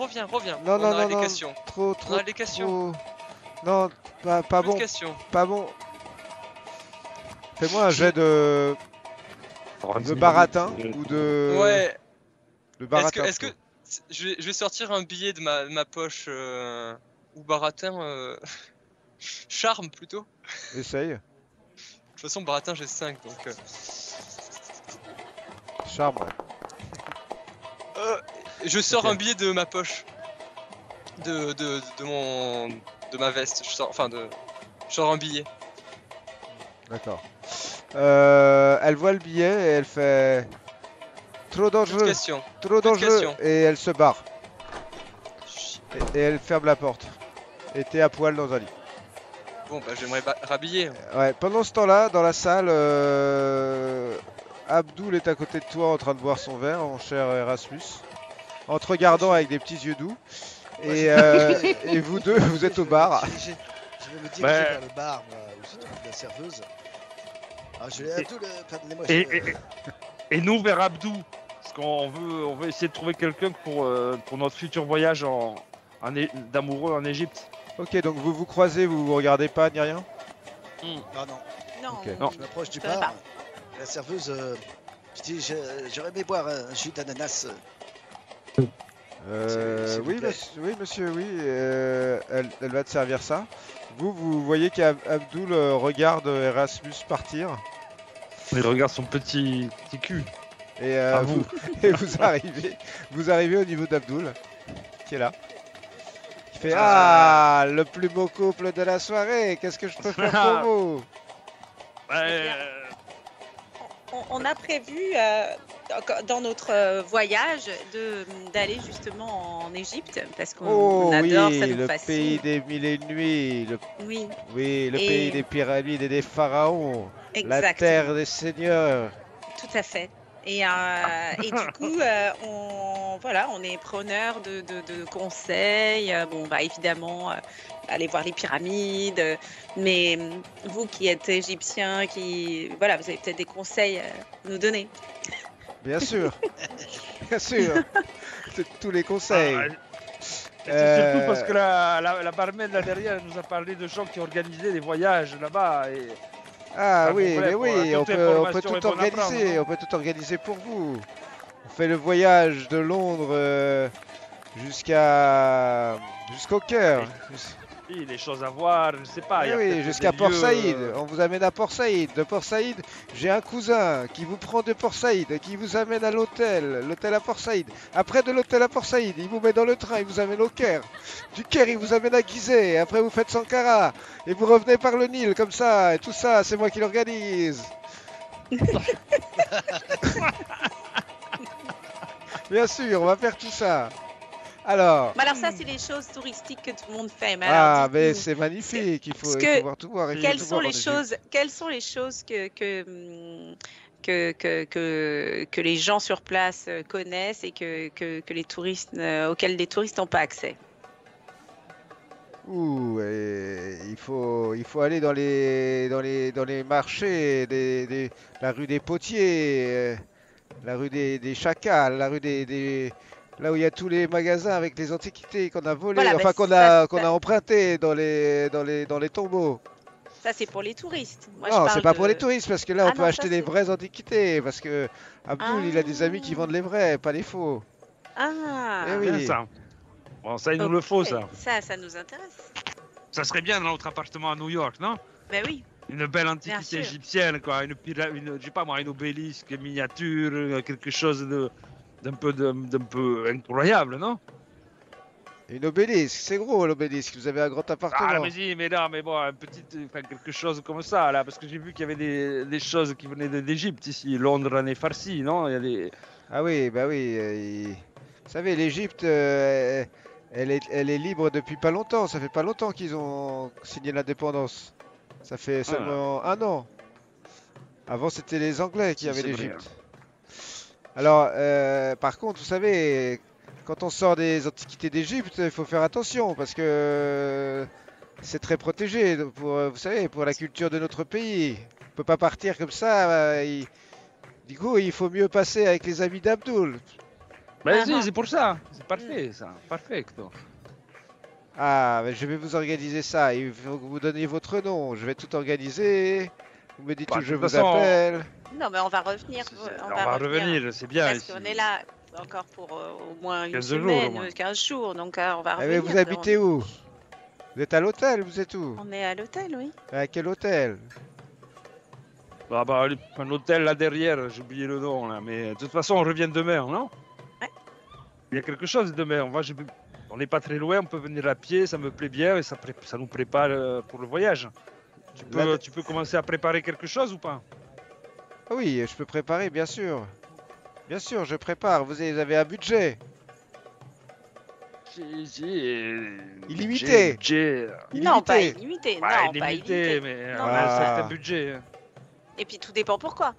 Non, On non, aura non, des non. questions. Trop, On aura trop, des questions. trop. Non, pas Plus bon, de questions. pas bon. Fais-moi un J'ai- jet de baratin ou de Ouais. baratin. Est-ce que plutôt. je vais sortir un billet de ma poche ou baratin charme plutôt. Essaye. De toute façon, baratin j'ai 5 donc. Charme. Ouais. Je sors Ok. un billet de ma poche. De ma veste. Je sors un billet. D'accord. Elle voit le billet et elle fait trop Plus de dangereux, questions. trop Plus de dangereux, questions. et elle se barre. Et elle ferme la porte. Et t'es à poil dans un lit. Bon bah j'aimerais rhabiller. Ouais. Pendant ce temps-là, dans la salle, Abdul est à côté de toi en train de boire son verre, mon cher Erasmus, en te regardant avec des petits yeux doux. Moi, Et vous deux, vous êtes au bar. Je vais me diriger Ouais. vers le bar moi, où se trouve la serveuse. Ah, je l'ai Abdul, pardonnez-moi. Et nous vers Abdou, parce qu'on veut essayer de trouver quelqu'un pour notre futur voyage d'amoureux en Égypte. Ok, donc vous vous croisez, vous vous regardez pas ni rien. Ah non, Non, Ok. Non. je m'approche du Ça va bar. pas. La serveuse, je dis, j'aurais aimé boire un jus d'ananas. S'il vous Oui, plaît. oui, monsieur, oui. Elle va te servir ça. Vous voyez qu'Abdul regarde Erasmus partir. Il regarde son petit cul. Et, À vous. et vous arrivez au niveau d'Abdul, qui est là. Qui fait Ah, le plus beau couple de la soirée, qu'est-ce que je peux faire pour vous? on a prévu dans notre voyage d'aller justement en Égypte parce qu'on Oh adore, oui, ça nous le fascine. pays des mille et une nuits, Oui, oui, le Et- pays des pyramides et des pharaons, la exactement. terre des seigneurs. Tout à fait. Et du coup, on est preneur de conseils. Bon, bah, évidemment, aller voir les pyramides. Mais vous qui êtes égyptien, vous avez peut-être des conseils à nous donner. Bien sûr, bien sûr, c'est tous les conseils. C'est surtout parce que la barmaid là derrière elle nous a parlé de gens qui organisaient des voyages là-bas Ah Pas de oui, mais problème, oui, toute on peut information est tout bonne à prendre, organiser, non? on peut tout organiser pour vous. On fait le voyage de Londres jusqu'au cœur. Oui, les choses à voir, je sais pas, il y Eh a oui, peut-être des jusqu'à Port lieux. Saïd. On vous amène à Port Saïd. De Port Saïd, j'ai un cousin qui vous prend de Port Saïd, qui vous amène à l'hôtel à Port Saïd. Après de l'hôtel à Port Saïd, il vous met dans le train, il vous amène au Caire. Du Caire, il vous amène à Gizeh. Après, vous faites Sankara. Et vous revenez par le Nil, comme ça. Et tout ça, c'est moi qui l'organise. Bien sûr, on va faire tout ça. Alors, Mais alors ça, c'est les choses touristiques que tout le monde fait. Mais ah, alors, mais dites-nous, c'est magnifique. Il ce faut que- voir tout voir. Il faut quelles tout sont voir en les Égypte. choses, que les gens sur place connaissent et que les touristes, auxquels les touristes n'ont pas accès? Ouh, il faut aller dans les marchés, la rue des Potiers, la rue des Chacals, la rue là où il y a tous les magasins avec les antiquités qu'on a volées, Voilà, ben enfin ça, qu'on a emprunté dans les tombeaux. ça c'est pour les touristes. Moi, je Non, c'est parle pas pour les de... touristes parce que là on Ah peut non, ça acheter les c'est... vraies antiquités parce que Abdul il a des amis qui Ah, vendent les vrais, pas les faux. Eh ah, oui. Bien ça. Bon, ça, il nous le ok. faut, ça. Ça nous intéresse. Ça serait bien dans notre appartement à New York, non? Ben oui, Une belle bien antiquité sûr. égyptienne, quoi. Je sais pas moi, une obélisque miniature, quelque chose d'un peu incroyable, non? Une obélisque, c'est gros l'obélisque, vous avez un grand Ah, appartement. mais si, mais non, mais bon, enfin, quelque chose comme ça, là, parce que j'ai vu qu'il y avait des choses qui venaient d'Égypte ici. Londres en est farci, non? Il y a des... Ah oui, bah oui. Vous savez, l'Égypte, elle est libre depuis pas longtemps. Ça fait pas longtemps qu'ils ont signé l'indépendance. Ça fait Voilà. seulement un an. Avant, c'était les Anglais qui Si, avaient c'est vrai. l'Égypte. Alors, par contre, vous savez, quand on sort des antiquités d'Égypte, il faut faire attention parce que c'est très protégé pour, vous savez, pour la culture de notre pays. On peut pas partir comme ça. Du coup, il faut mieux passer avec les amis d'Abdul. Ben Ah, si, ah. c'est pour ça. C'est parfait, ça. Perfecto. Ah, mais je vais vous organiser ça. Il faut que vous donniez votre nom. Je vais tout organiser. Vous me dites Bah, où de je toute vous façon, appelle. Non, mais on va revenir. On va revenir, c'est bien Parce ici. qu'on est là encore pour au moins une 15 jours, au semaine, moins. 15 jours. Donc on va Ah, mais revenir. vous habitez où? Vous êtes à l'hôtel? Vous êtes où? On est à l'hôtel, oui. À quel hôtel? Ah bah, un hôtel là derrière, j'ai oublié le nom, là. Mais de toute façon, on revient demain, non? Ouais. Il y a quelque chose demain. On n'est pas très loin, on peut venir à pied, ça me plaît bien et ça nous prépare pour le voyage. Tu peux commencer à préparer quelque chose ou pas? Ah oui, je peux préparer, bien sûr. Bien sûr, je prépare. Vous avez un budget. Si, Illimité. budget. Non, pas Illimité. illimité. Pas non, pas illimité, illimité. mais Non, on a un non. certain budget. Et puis tout dépend pourquoi.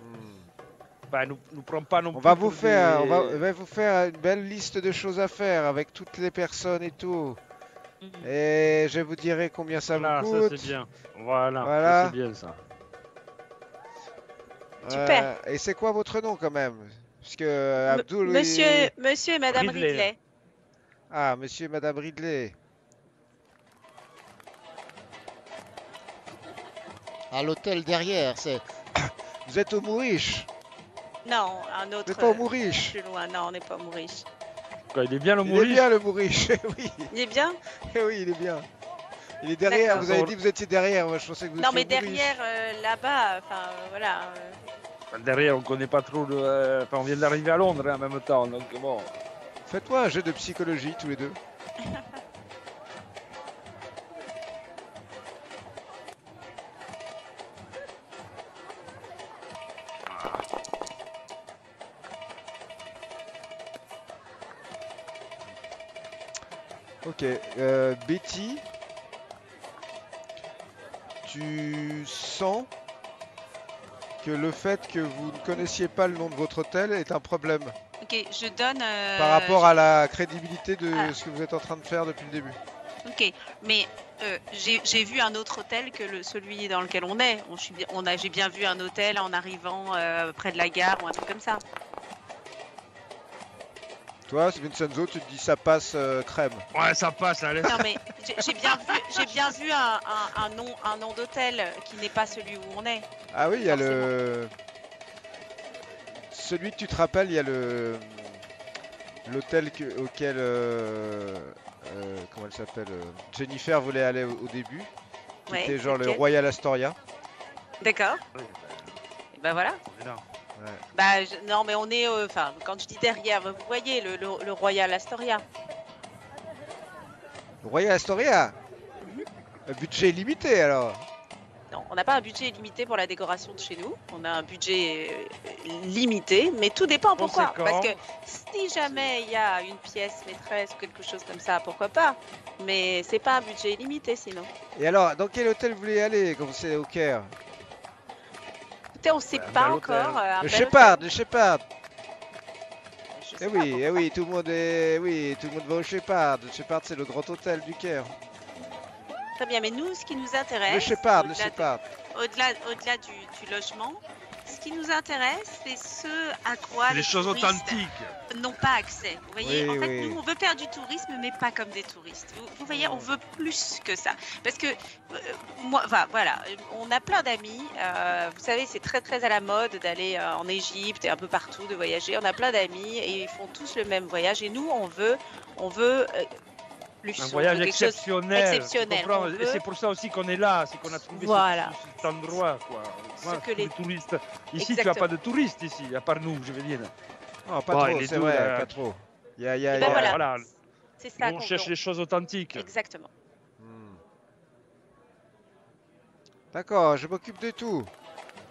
Hmm. Bah, nous prend pas non On plus va vous pour faire, des- on va vous faire une belle liste de choses à faire avec toutes les personnes et tout. Et je vous dirai combien ça Voilà, vous ça coûte. c'est bien. Voilà, Voilà. ça, c'est bien ça. Super. Et c'est quoi votre nom quand même? Parce que M- Abdul. Monsieur et Madame Ridley. Ridley. Ah, monsieur et madame Ridley. À l'hôtel derrière, c'est. Vous êtes au Mouriche. Non, un Vous autre. n'êtes pas au Mouriche. Plus loin. Non, on n'est pas au Mouriche. Quoi, il est bien le Il est Maurice? bien le Mouriche, eh oui. Il est bien? Oui, il est bien. Il est derrière, D'accord. vous avez dit que vous étiez derrière, moi je pensais que vous Non, étiez mais au Mouriche. derrière, là-bas, enfin, voilà. Derrière, on connaît pas trop Enfin, on vient d'arriver à Londres hein, en même temps, donc bon. Faites-moi un jeu de psychologie tous les deux. Ok, Betty, tu sens que le fait que vous ne connaissiez pas le nom de votre hôtel est un problème Ok, je donne. par rapport à la crédibilité de Ah. ce que vous êtes en train de faire depuis le début. Ok, mais j'ai vu un autre hôtel que celui dans lequel on est. J'ai bien vu un hôtel en arrivant près de la gare ou un truc comme ça. Toi, Vincenzo, tu te dis ça passe crème. Ouais, ça passe, allez. Non mais j'ai bien vu un nom d'hôtel qui n'est pas celui où on est. Ah oui, il y a le... Celui que tu te rappelles, il y a le... L'hôtel auquel... comment elle s'appelle Jennifer voulait aller au début. Qui Ouais, était genre le lequel Royal Astoria. D'accord. Et ben voilà. On est là. Ouais. Bah non mais on est, enfin quand je dis derrière, vous voyez le Royal Astoria. Le Royal Astoria Un budget limité alors. Non, on n'a pas un budget limité pour la décoration de chez nous. On a un budget limité, mais tout dépend pourquoi. Conséquent. Parce que si jamais il y a une pièce maîtresse ou quelque chose comme ça, pourquoi pas. Mais c'est pas un budget limité sinon. Et alors, dans quel hôtel vous voulez aller quand c'est au Caire? Écoutez, on sait Un pas bel encore. hôtel. Un Le bel Shepard, hôtel. le Shepard. Je Eh sais pas oui, pourquoi. eh oui, tout le monde est, oui, tout le monde va au Shepard. Le Shepard, c'est le grand hôtel du Caire. Très bien, mais nous, ce qui nous intéresse, Le Shepard, le au-delà de- Shepard. au-delà du logement, ce qui nous intéresse, c'est ce à quoi Les choses touristes authentiques. n'ont pas accès. Vous voyez, Oui, en fait, oui. nous, on veut faire du tourisme, mais pas comme des touristes. Vous voyez, on veut plus que ça. Parce que, moi, enfin, voilà, on a plein d'amis. Vous savez, c'est très, très à la mode d'aller en Égypte et un peu partout, de voyager. On a plein d'amis et ils font tous le même voyage. Et nous, on veut plus. Un on voyage veut quelque chose- exceptionnel. exceptionnel, tu comprends on Et veut- c'est pour ça aussi qu'on est là, c'est qu'on a trouvé Voilà. cet endroit. Quoi. Ce Moi, que tous les- les touristes. Ici, tu n'as Exactement. pas de touristes, ici, à part nous, je veux dire. Non, pas Bon, trop, les c'est deux, vrai, là. pas trop. Il y a, Eh ben voilà. C'est ça Nous, on qu'on cherche veut. les choses authentiques. Exactement. Hmm. D'accord, je m'occupe de tout.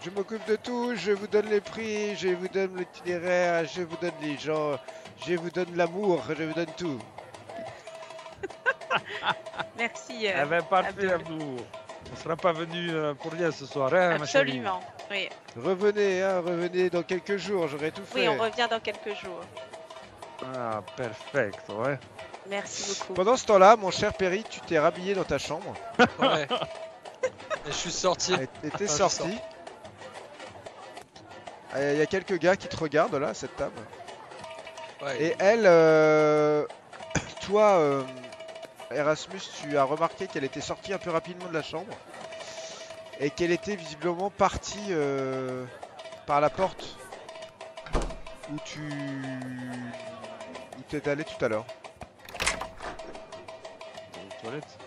Je m'occupe de tout, je vous donne les prix, je vous donne l'itinéraire, je vous donne les gens, je vous donne l'amour, je vous donne tout. Merci. Eh ben, parfait, Abdul. Abdou. On ne sera pas venu pour rien ce soir, hein, ma chérie. Absolument. Oui. Revenez, hein, revenez dans quelques jours, j'aurai tout fait. Oui, on revient dans quelques jours. Ah, perfect, ouais. Merci beaucoup. Pendant ce temps-là, mon cher Perry, tu t'es rhabillé dans ta chambre Ouais. Et je suis sorti. et t'es je sorti. Il y a quelques gars qui te regardent là, à cette table. Ouais. Et elle, toi, Erasmus, tu as remarqué qu'elle était sortie un peu rapidement de la chambre et qu'elle était visiblement partie par la porte où tu t'es allé tout à l'heure. Aux toilettes.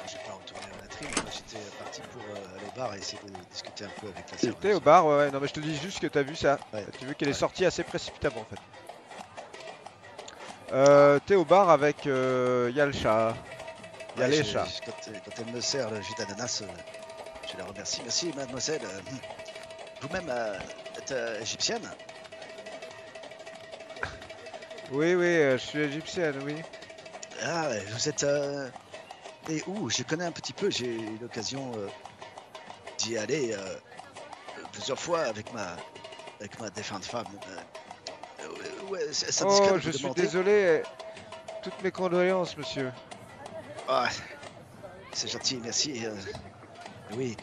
J'ai pas retourné à la latrine, moi j'étais parti pour aller au bar et essayer de discuter un peu avec la T'es au serveuse. bar, ouais, ouais, non mais je te dis juste que t'as vu ça. Ouais. Tu as vu qu'elle est Ouais. sortie assez précipitamment en fait. T'es au bar avec Yalcha. Ouais, Yalesha. quand elle me sert le jus d'ananas, je la remercie. Merci mademoiselle. Vous-même êtes égyptienne? Oui, oui, je suis égyptienne, oui. Ah, vous êtes... Et où? Je connais un petit peu, j'ai eu l'occasion d'y aller plusieurs fois avec ma défunte femme. Ouais, c'est indiscret Oh, de je vous suis demander. désolé. Toutes mes condoléances, monsieur. Ah, c'est gentil, merci. Oui.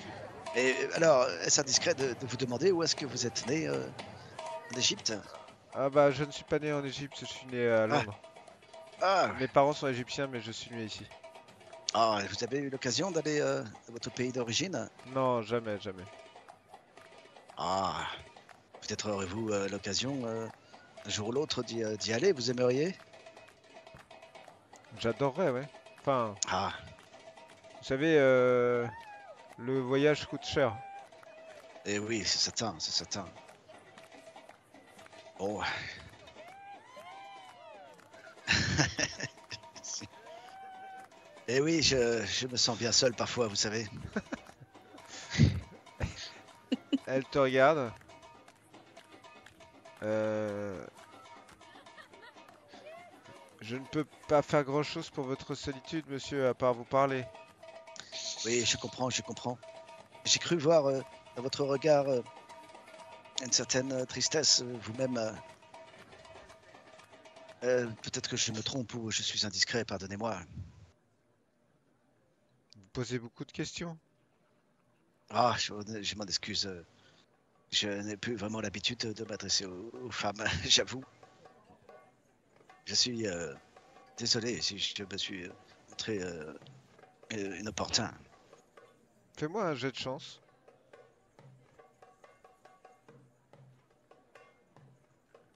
Et alors, est-ce indiscret de vous demander où est-ce que vous êtes né en Égypte? Ah bah, je ne suis pas né en Égypte, je suis né à Londres. Ah, Mes parents sont égyptiens, mais je suis né ici. ah, vous avez eu l'occasion d'aller dans votre pays d'origine? Non, jamais, jamais. Ah, peut-être aurez-vous l'occasion un jour ou l'autre d'y aller, vous aimeriez? J'adorerais, ouais. Enfin, Ah, vous savez, le voyage coûte cher. et oui, c'est certain, c'est certain. Bon. Et oui, je me sens bien seul parfois, vous savez. Elle te regarde. Je ne peux pas faire grand-chose pour votre solitude, monsieur, à part vous parler. Oui, je comprends, je comprends. J'ai cru voir dans votre regard une certaine tristesse, vous-même. Peut-être que je me trompe ou je suis indiscret, pardonnez-moi. Vous posez beaucoup de questions. Ah, je m'en excuse. Je n'ai plus vraiment l'habitude de m'adresser aux femmes, j'avoue. Je suis désolé si je me suis montré inopportun. Fais-moi un jet de chance.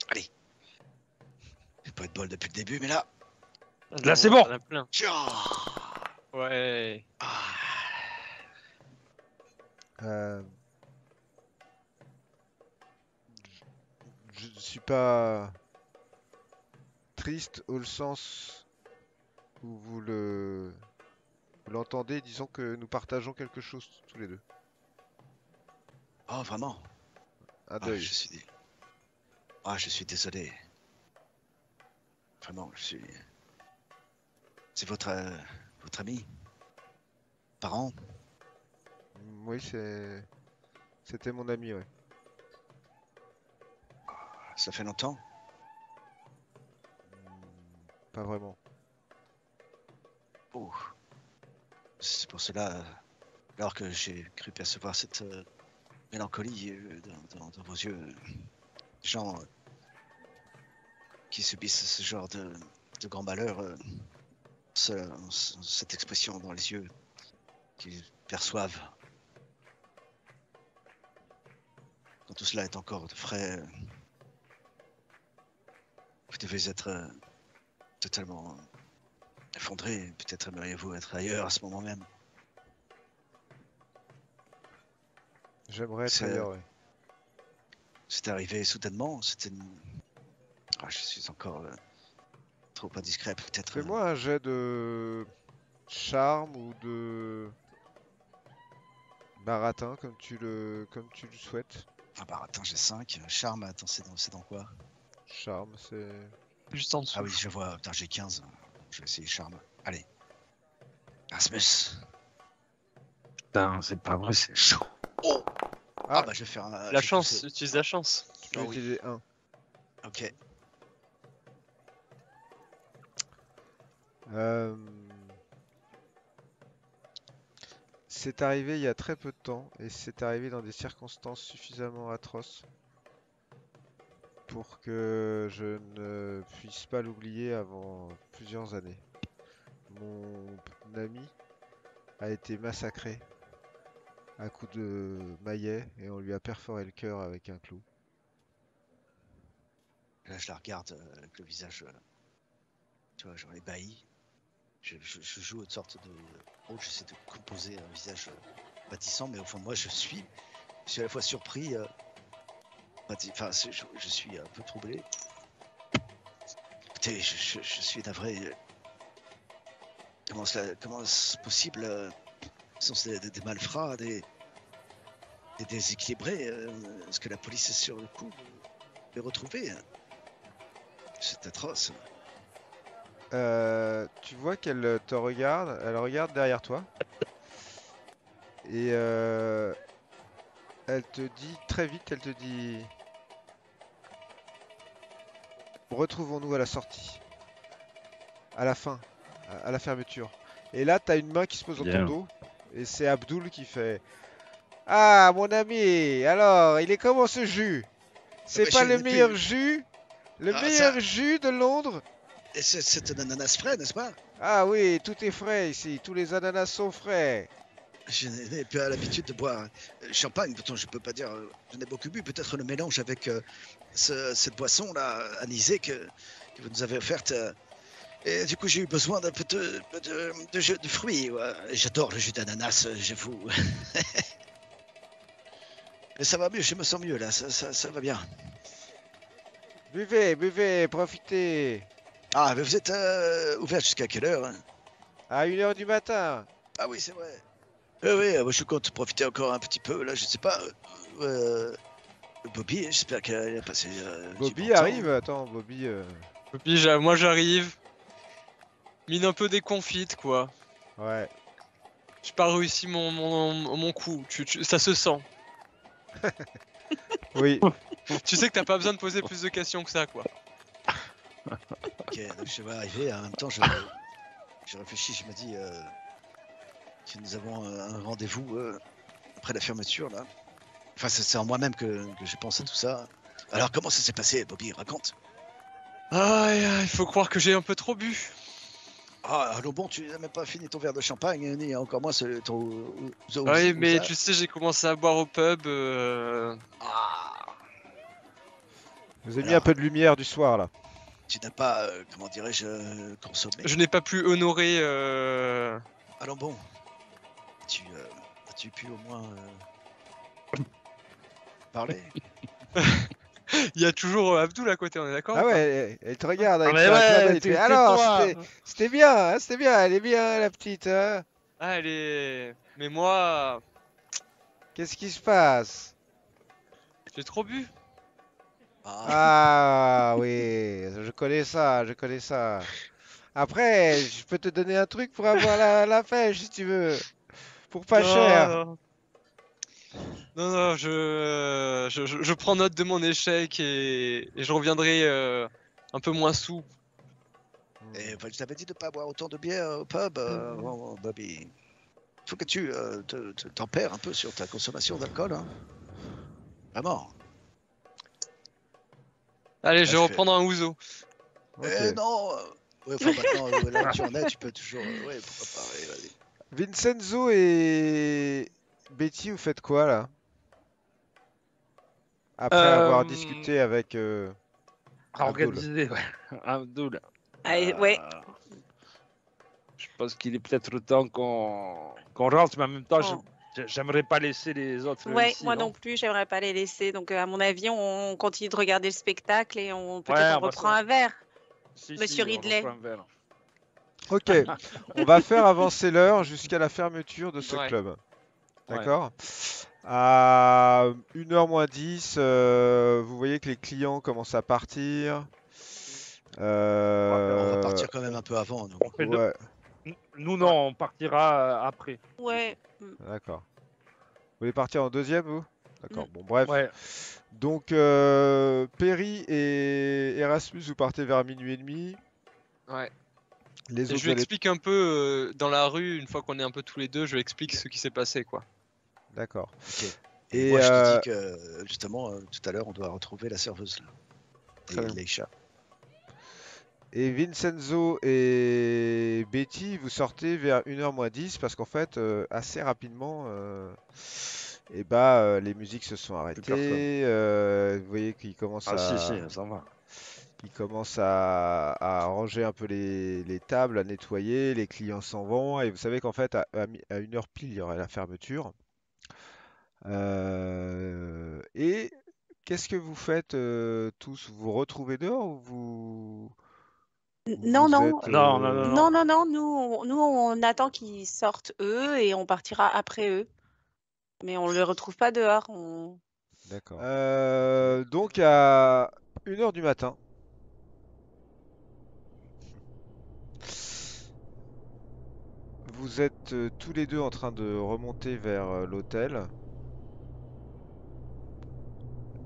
Allez. J'ai pas eu de bol depuis le début, mais là. Là, c'est bon. T'en as plein. Tcha Ouais. Ah, Euh, je ne suis pas triste au sens où vous l'entendez. Disons que nous partageons quelque chose tous les deux. oh, vraiment? Un Ah, deuil. je suis désolé. Vraiment, je suis. C'est votre ami? Parent? Oui, c'était mon ami, ouais. Ça fait longtemps? Pas vraiment. Oh. C'est pour cela, alors que j'ai cru percevoir cette mélancolie dans vos yeux, gens qui subissent ce genre de grand malheur, cette expression dans les yeux qu'ils perçoivent. Quand tout cela est encore frais, vous devez être totalement effondré. Peut-être aimeriez-vous être ailleurs à ce moment même. J'aimerais être C'est- ailleurs, ouais. C'est arrivé soudainement. C'était une... Ah, je suis encore trop indiscret, peut-être. Fais-moi un jet de charme ou de baratin, comme tu le souhaites. Ah bah attends, j'ai 5. Charme, attends, c'est dans quoi? Charme, c'est... Juste en dessous. Ah oui, je vois. Putain, j'ai 15. Je vais essayer charme. Allez. Rasmus. Putain, c'est pas vrai, c'est chaud. Ah bah je vais faire un... La j'ai chance, poussé. utilise la chance. Tu peux Ah oui. utiliser un. Ok. Euh, C'est arrivé il y a très peu de temps et c'est arrivé dans des circonstances suffisamment atroces pour que je ne puisse pas l'oublier avant plusieurs années. Mon ami a été massacré à coups de maillet et on lui a perforé le cœur avec un clou. Là, je la regarde avec le visage, tu vois, genre ébahi. Je joue une sorte de rôle, j'essaie de composer un visage bâtissant, mais au fond de moi, je suis à la fois surpris, enfin, je suis un peu troublé. Écoutez, je suis navré. Comment c'est possible sont des malfrats, des déséquilibrés. Est-ce que la police est sur le coup de les retrouver? C'est atroce. Tu vois qu'elle te regarde, elle regarde derrière toi et elle te dit très vite, elle te dit retrouvons-nous à la sortie, à la fin, à la fermeture. Et là, t'as une main qui se pose dans ton Bien. dos et c'est Abdul qui fait ah mon ami, alors il est comment ce jus? C'est bah, pas je le l'ai meilleur plus. jus? Le Ah, meilleur ça- jus de Londres? Et c'est un ananas frais, n'est-ce pas? Ah oui, tout est frais ici, tous les ananas sont frais. Je n'ai pas l'habitude de boire champagne, pourtant je peux pas dire, je n'ai beaucoup bu. Peut-être le mélange avec cette boisson-là, anisée, que vous nous avez offerte. Et du coup, j'ai eu besoin d'un peu de jus de fruits. Ouais. J'adore le jus d'ananas, j'avoue. Mais ça va mieux, je me sens mieux là, ça va bien. Buvez, buvez, profitez. Ah, mais vous êtes ouvert jusqu'à quelle heure, hein? À 1h du matin. Ah oui, c'est vrai. Oui, moi je compte profiter encore un petit peu, là, je sais pas. Bobby, j'espère qu'elle a passé du Bobby bon temps. arrive. Attends, Bobby. Et puis moi j'arrive. Mine un peu déconfite quoi. Ouais. J'ai pas réussi mon coup. Ça se sent. Oui. Tu sais que t'as pas besoin de poser plus de questions que ça quoi. Ok, donc je vais arriver, en même temps je réfléchis, je me dis que nous avons un rendez-vous après la fermeture là. Enfin, c'est en moi-même que je pense à tout ça. Alors, comment ça s'est passé, Bobby? Raconte. Ah, il faut croire que j'ai un peu trop bu. Ah, allô, bon, tu n'as même pas fini ton verre de champagne, ni encore moins ton. Oui, mais tu sais, j'ai commencé à boire au pub. Ah, Vous avez mis un alors, peu de lumière du soir là. tu n'as pas, comment dirais-je, consommé. Je n'ai pas pu honorer. Allons, bon. As-tu pu au moins parler? Il y a toujours Abdul à côté, on est d'accord Ah ou pas ouais, elle te regarde Ah, avec mais un ouais, clin d'œil, il te fait, alors, tais-toi. c'était bien, hein, c'était bien, elle est bien la petite. Hein. Ah, elle est. Mais moi, Qu'est-ce qui se passe? j'ai trop bu. Ah oui, je connais ça, je connais ça. Après, je peux te donner un truc pour avoir la pêche si tu veux. Pour pas cher. Non, non, non, je prends note de mon échec et je reviendrai un peu moins sous. Et enfin, je t'avais dit de ne pas boire autant de bière au pub, Bobby. Faut que tu tempères un peu sur ta consommation d'alcool. Hein. Vraiment. Allez, Là, je vais reprendre un ouzo. Ok. Non. Ouais, enfin, maintenant, là où tu en es, tu peux toujours. Ouais, pourquoi pas. Allez, vas-y. Vincenzo et Betty, vous faites quoi là? Après avoir discuté avec Abdul. Organisé, ouais. Abdul. Allez, ouais. Je pense qu'il est peut-être temps qu'on rentre, mais en même temps, Oh. j'aimerais pas laisser les autres Ouais, ici, moi non plus, j'aimerais pas les laisser. Donc, à mon avis, on continue de regarder le spectacle et peut-être Ouais, on on va reprend se- un verre. Si, Monsieur on Ridley. reprend un verre. Ok, on va faire avancer l'heure jusqu'à la fermeture de ce Ouais. club. Ouais. D'accord? À 1h moins 10, vous voyez que les clients commencent à partir. On va Euh, partir quand même un peu avant. Nous. On fait deux. ouais, Nous, non, on partira après. Ouais. d'accord. Vous voulez partir en deuxième, vous? D'accord, Mm. bon, bref. Ouais. Donc, Perry et Erasmus, vous partez vers minuit et demi. Ouais. Les Et autres, je vous lui allez... explique un peu dans la rue, une fois qu'on est un peu tous les deux, je lui explique ce qui s'est passé, quoi. D'accord. Ok. Et Et moi, je te dis que justement, tout à l'heure, on doit retrouver la serveuse là. Très Et bien. Leisha. Et Vincenzo et Betty, vous sortez vers 1h moins 10 parce qu'en fait, assez rapidement, les musiques se sont Plus personne. arrêtées. Vous voyez qu'ils commencent Ah, si, à, ça va. ils commencent à ranger un peu les tables, à nettoyer. Les clients s'en vont. Et vous savez qu'en fait, à 1h pile, il y aura la fermeture. Et qu'est-ce que vous faites tous? Vous vous retrouvez dehors ou Non, vous non. êtes... Non. Non, non, non. Nous, on attend qu'ils sortent eux et on partira après eux. Mais on ne les retrouve pas dehors. D'accord. Donc à 1h du matin, vous êtes tous les deux en train de remonter vers l'hôtel.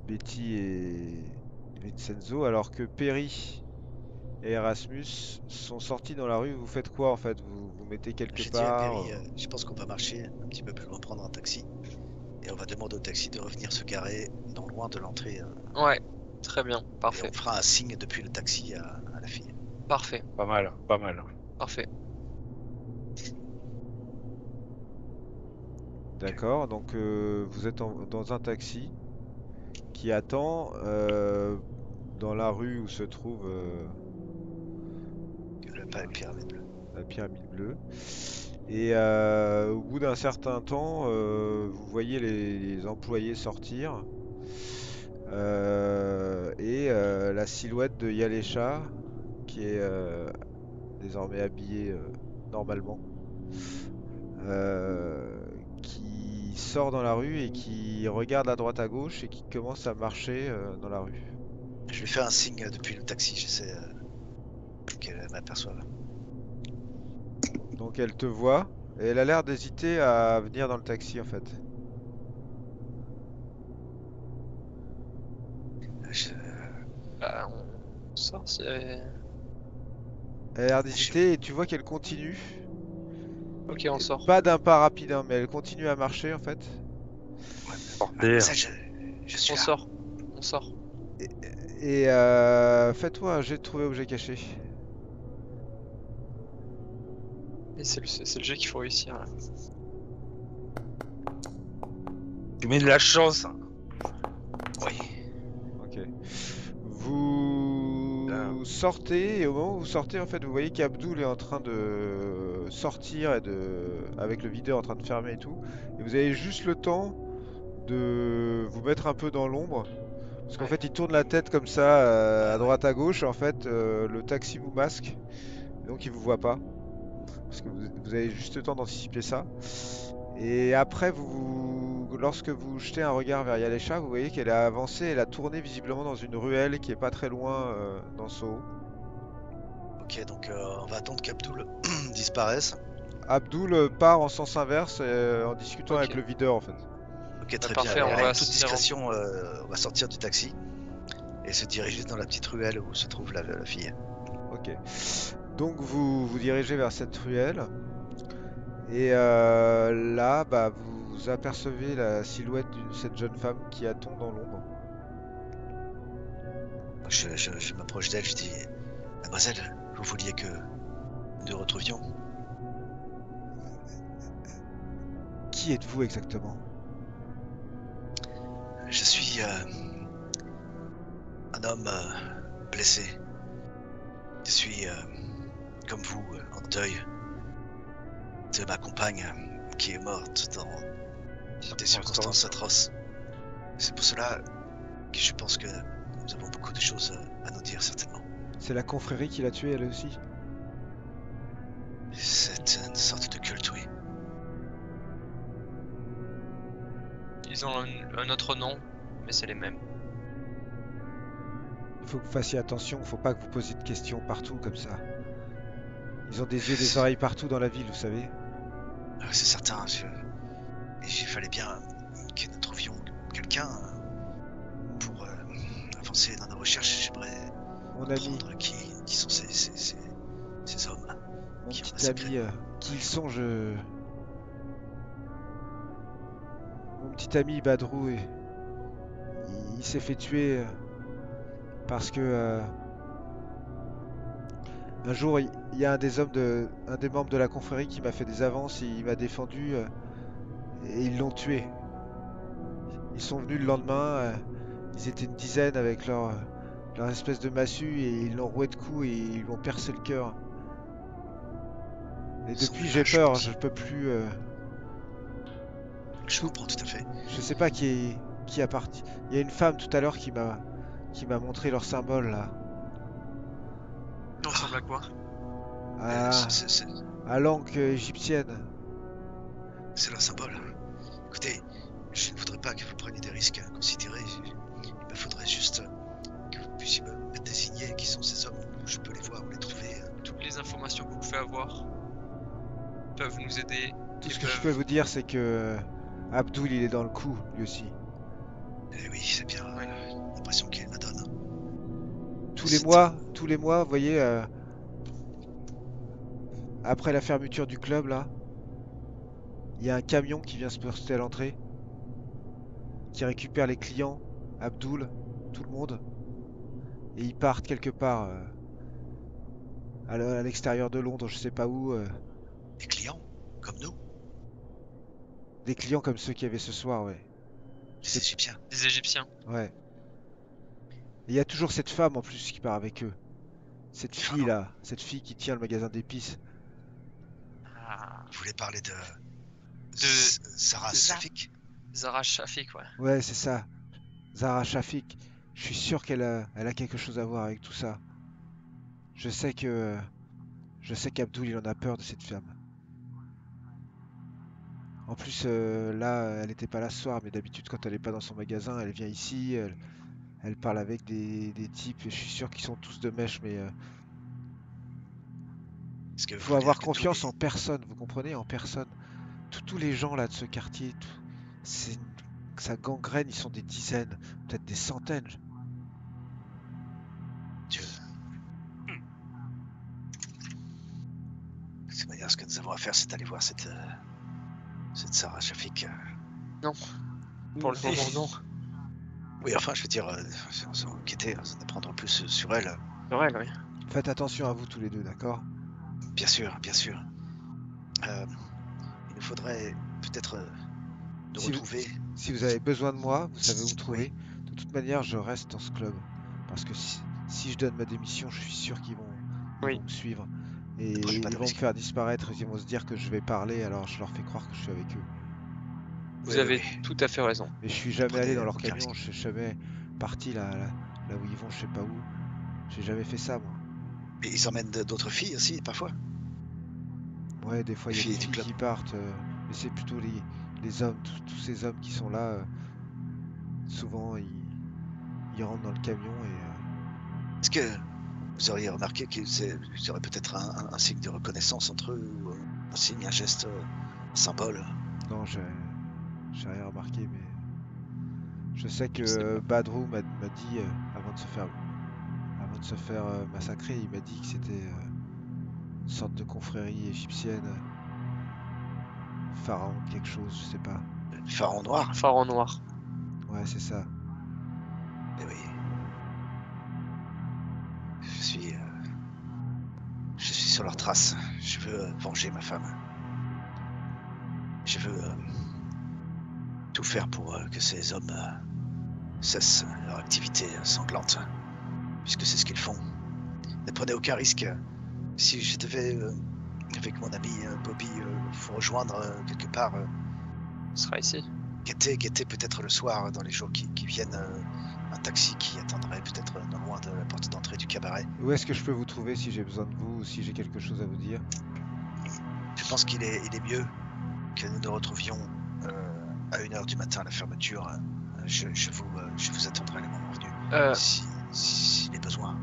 Betty et Vincenzo, alors que Perry et Erasmus sont sortis dans la rue. Vous faites quoi en fait? Vous mettez quelque J'ai dit à part? Perry, je pense qu'on va marcher un petit peu plus loin, prendre un taxi. Et on va demander au taxi de revenir se garer non loin de l'entrée. Ouais, très bien, Et parfait, on fera un signe depuis le taxi à la fille. parfait, Pas mal, pas mal. parfait. D'accord, donc vous êtes dans un taxi qui attend dans la rue où se trouve La pyramide bleue. la pyramide bleue. Et au bout d'un certain temps, vous voyez les employés sortir la silhouette de Yalesha qui est désormais habillée normalement, qui sort dans la rue et qui regarde à droite à gauche et qui commence à marcher dans la rue. Je lui fais un signe depuis le taxi, j'essaie qu'elle m'aperçoive. Donc elle te voit et elle a l'air d'hésiter à venir dans le taxi en fait. Je- Bah, on sort, c'est... Elle a l'air d'hésiter et tu vois qu'elle continue. Ok, on sort. Pas d'un pas rapide, hein, mais elle continue à marcher en fait. Ouais, Bordel. Je suis On là. sort. On sort. Et faites-moi un jet de trouver objet caché. Et c'est le jeu qu'il faut réussir là. Tu mets de la chance. Oui. Ok. Vous sortez et au moment où vous sortez, en fait, vous voyez qu'Abdoul est en train de sortir et avec le videur en train de fermer et tout. Et vous avez juste le temps de vous mettre un peu dans l'ombre. Parce qu'en Ouais. fait, il tourne la tête comme ça, à droite à gauche. Et en fait, le taxi vous masque. Et donc, il vous voit pas. Parce que vous avez juste le temps d'anticiper ça. Et après, lorsque vous jetez un regard vers Yalesha, vous voyez qu'elle a avancé, elle a tourné visiblement dans une ruelle qui est pas très loin dans Soho. Ok, donc on va attendre qu'Abdoul disparaisse. Abdoul part en sens inverse en discutant Ok. avec le videur en fait. Ok, très parfait, bien. on Et va en toute se- discrétion, on va sortir du taxi et se diriger dans la petite ruelle où se trouve la fille. Ok. Donc vous vous dirigez vers cette ruelle. Et là, bah, vous apercevez la silhouette de cette jeune femme qui attend dans l'ombre. Je m'approche d'elle, je dis Mademoiselle, vous vouliez que nous nous retrouvions? Qui êtes-vous exactement? Je suis un homme blessé. Je suis, comme vous, en deuil de ma compagne qui est morte dans des circonstances atroces. C'est pour cela que je pense que nous avons beaucoup de choses à nous dire, certainement. C'est la confrérie qui l'a tuée elle aussi? C'est une sorte de culte, oui. Ils ont un autre nom, mais c'est les mêmes. Il faut que vous fassiez attention, faut pas que vous posiez de questions partout comme ça. Ils ont des yeux et des oreilles partout dans la ville, vous savez. C'est certain. Et il fallait bien que nous trouvions quelqu'un pour avancer dans nos recherches. J'aimerais Mon ami, comprendre qui sont ces hommes mon qui ont petit massacré. ami, qui ils sont, Mon petit ami Badrou, il s'est fait tuer parce que un jour, il y a un des membres de la confrérie qui m'a fait des avances, il m'a défendu et ils l'ont tué. Ils sont venus le lendemain, ils étaient une dizaine avec leur espèce de massue et ils l'ont roué de coups et ils lui ont percé le cœur. Et Ce sont depuis des j'ai lâches, peur, aussi. je peux plus. Je comprends tout à fait. Je sais pas qui a parti. Il y a une femme tout à l'heure qui m'a montré leur symbole là, On ressemble à quoi? à, à l'encre égyptienne. C'est leur symbole. Écoutez, je ne voudrais pas que vous preniez des risques inconsidérés. Il me faudrait juste que vous puissiez me désigner qui sont ces hommes, où je peux les voir, où les trouver. Toutes les informations que vous pouvez avoir peuvent nous aider. Tout et ce que je peuvent- peux vous dire, c'est que Abdoul, il est dans le coup, lui aussi. Eh oui, c'est bien Ouais. l'impression qu'il me donne. Tous les mois, vous voyez, après la fermeture du club, là, il y a un camion qui vient se poster à l'entrée, qui récupère les clients, Abdoul, tout le monde, et ils partent quelque part à l'extérieur de Londres, je sais pas où, Des clients, comme nous, des clients comme ceux qu'il y avait ce soir, ouais. Je les sais- Des Égyptiens. Égyptiens. ouais. Et il y a toujours cette femme en plus qui part avec eux. Cette fille Vraiment. là, cette fille qui tient le magasin d'épices. Ah, Vous voulez parler de Sarah Za- Safik? Zara Shafik, ouais. Ouais, c'est ça. Zara Shafik. Je suis sûr elle a quelque chose à voir avec tout ça. Je sais que je sais qu'Abdoul il en a peur de cette femme. En plus là, elle était pas là ce soir, mais d'habitude quand elle est pas dans son magasin, elle vient ici, elle parle avec des types et je suis sûr qu'ils sont tous de mèche, mais Est-ce que vous faut voulez dire avoir que tous confiance les... en personne, vous comprenez, en personne. Tous les gens là de ce quartier, c'est ça gangrène, ils sont des dizaines, peut-être des centaines. Dieu. De toute manière, ce que nous avons à faire, c'est aller voir cette Sarah Shafik. Non. Pour le moment, non. Oui, enfin, je veux dire, sans enquêter, en apprendre plus sur elle. Ouais, ouais. Faites attention à vous tous les deux, d'accord? Bien sûr, bien sûr. Il nous faudrait peut-être nous Si vous- retrouver. Si vous avez besoin de moi, vous savez où me Oui. trouver. De toute manière, je reste dans ce club. Parce que si je donne ma démission, je suis sûr qu'ils Oui. vont me suivre. Ne Et prenez pas de ils vont me risques. faire disparaître, ils vont se dire que je vais parler, alors je leur fais croire que je suis avec eux. Vous Oui, avez oui. tout à fait raison. Mais je suis jamais allé Prenez dans leur aucun camion, risque. je suis jamais parti là où ils vont, je sais pas où. J'ai jamais fait ça, moi. Mais ils emmènent d'autres filles aussi, parfois. Ouais, des fois Les il y a des filles du filles club. qui partent, mais c'est plutôt les hommes, tous ces hommes qui sont là. Souvent, ils rentrent dans le camion et Est-ce que vous auriez remarqué qu'il y aurait peut-être un signe de reconnaissance entre eux, ou un signe, un geste, un symbole? non, j'ai rien remarqué, mais je sais Je sais que pas. Badrou m'a dit avant de se faire massacrer, il m'a dit que c'était une sorte de confrérie égyptienne, pharaon quelque chose, je sais pas. Pharaon noir? Phare en noir. Ouais, c'est ça. Eh oui. Je suis, je suis sur leurs traces. Je veux venger ma femme. Je veux tout faire pour que ces hommes cessent leur activité sanglante, puisque c'est ce qu'ils font. Ne prenez aucun risque. Si je devais, avec mon ami Bobby, vous rejoindre quelque part, Ce sera ici. guettez peut-être le soir, dans les jours qui viennent, un taxi qui attendrait peut-être non loin de la porte d'entrée du cabaret. Où est-ce que je peux vous trouver si j'ai besoin de vous ou si j'ai quelque chose à vous dire? Je pense qu'il est il est mieux que nous nous retrouvions à 1h du matin à la fermeture. Je vous attendrai le moment venu, s'il est besoin.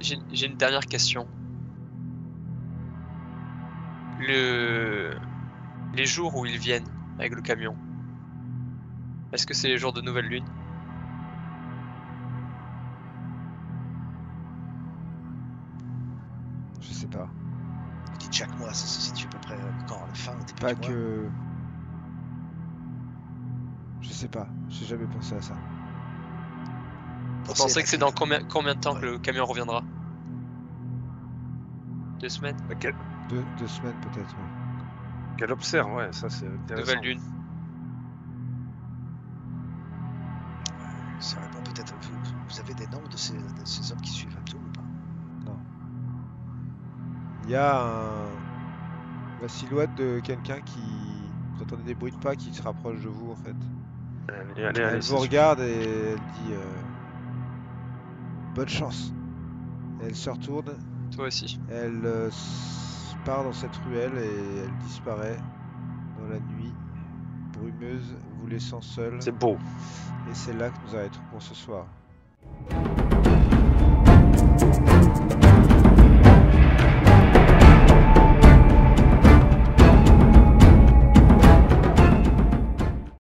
J'ai une dernière question. Les jours où ils viennent avec le camion, est-ce que c'est les jours de nouvelle lune? Je sais pas. Vous dites chaque mois, ça se situe à peu près quand, la fin, au début Pas du mois? que. Je sais pas, j'ai jamais pensé à ça. Vous pensez que c'est dans combien de temps Ouais. que le camion reviendra? 2 semaines? Deux semaines peut-être, ouais. Qu'elle observe, ouais, ça c'est intéressant. Nouvelle lune. Ça répond peut-être. Vous avez des noms de ces hommes qui suivent Abdou ou pas? Non. Il y a la silhouette de quelqu'un qui. Vous entendez des bruits de pas qui se rapproche de vous en fait. Allez, Elle c'est vous sûr. regarde et elle dit bonne chance. Et elle se retourne, Toi aussi. elle part dans cette ruelle et elle disparaît dans la nuit brumeuse, vous laissant seul. C'est beau. Et c'est là que nous arrêtons pour ce soir.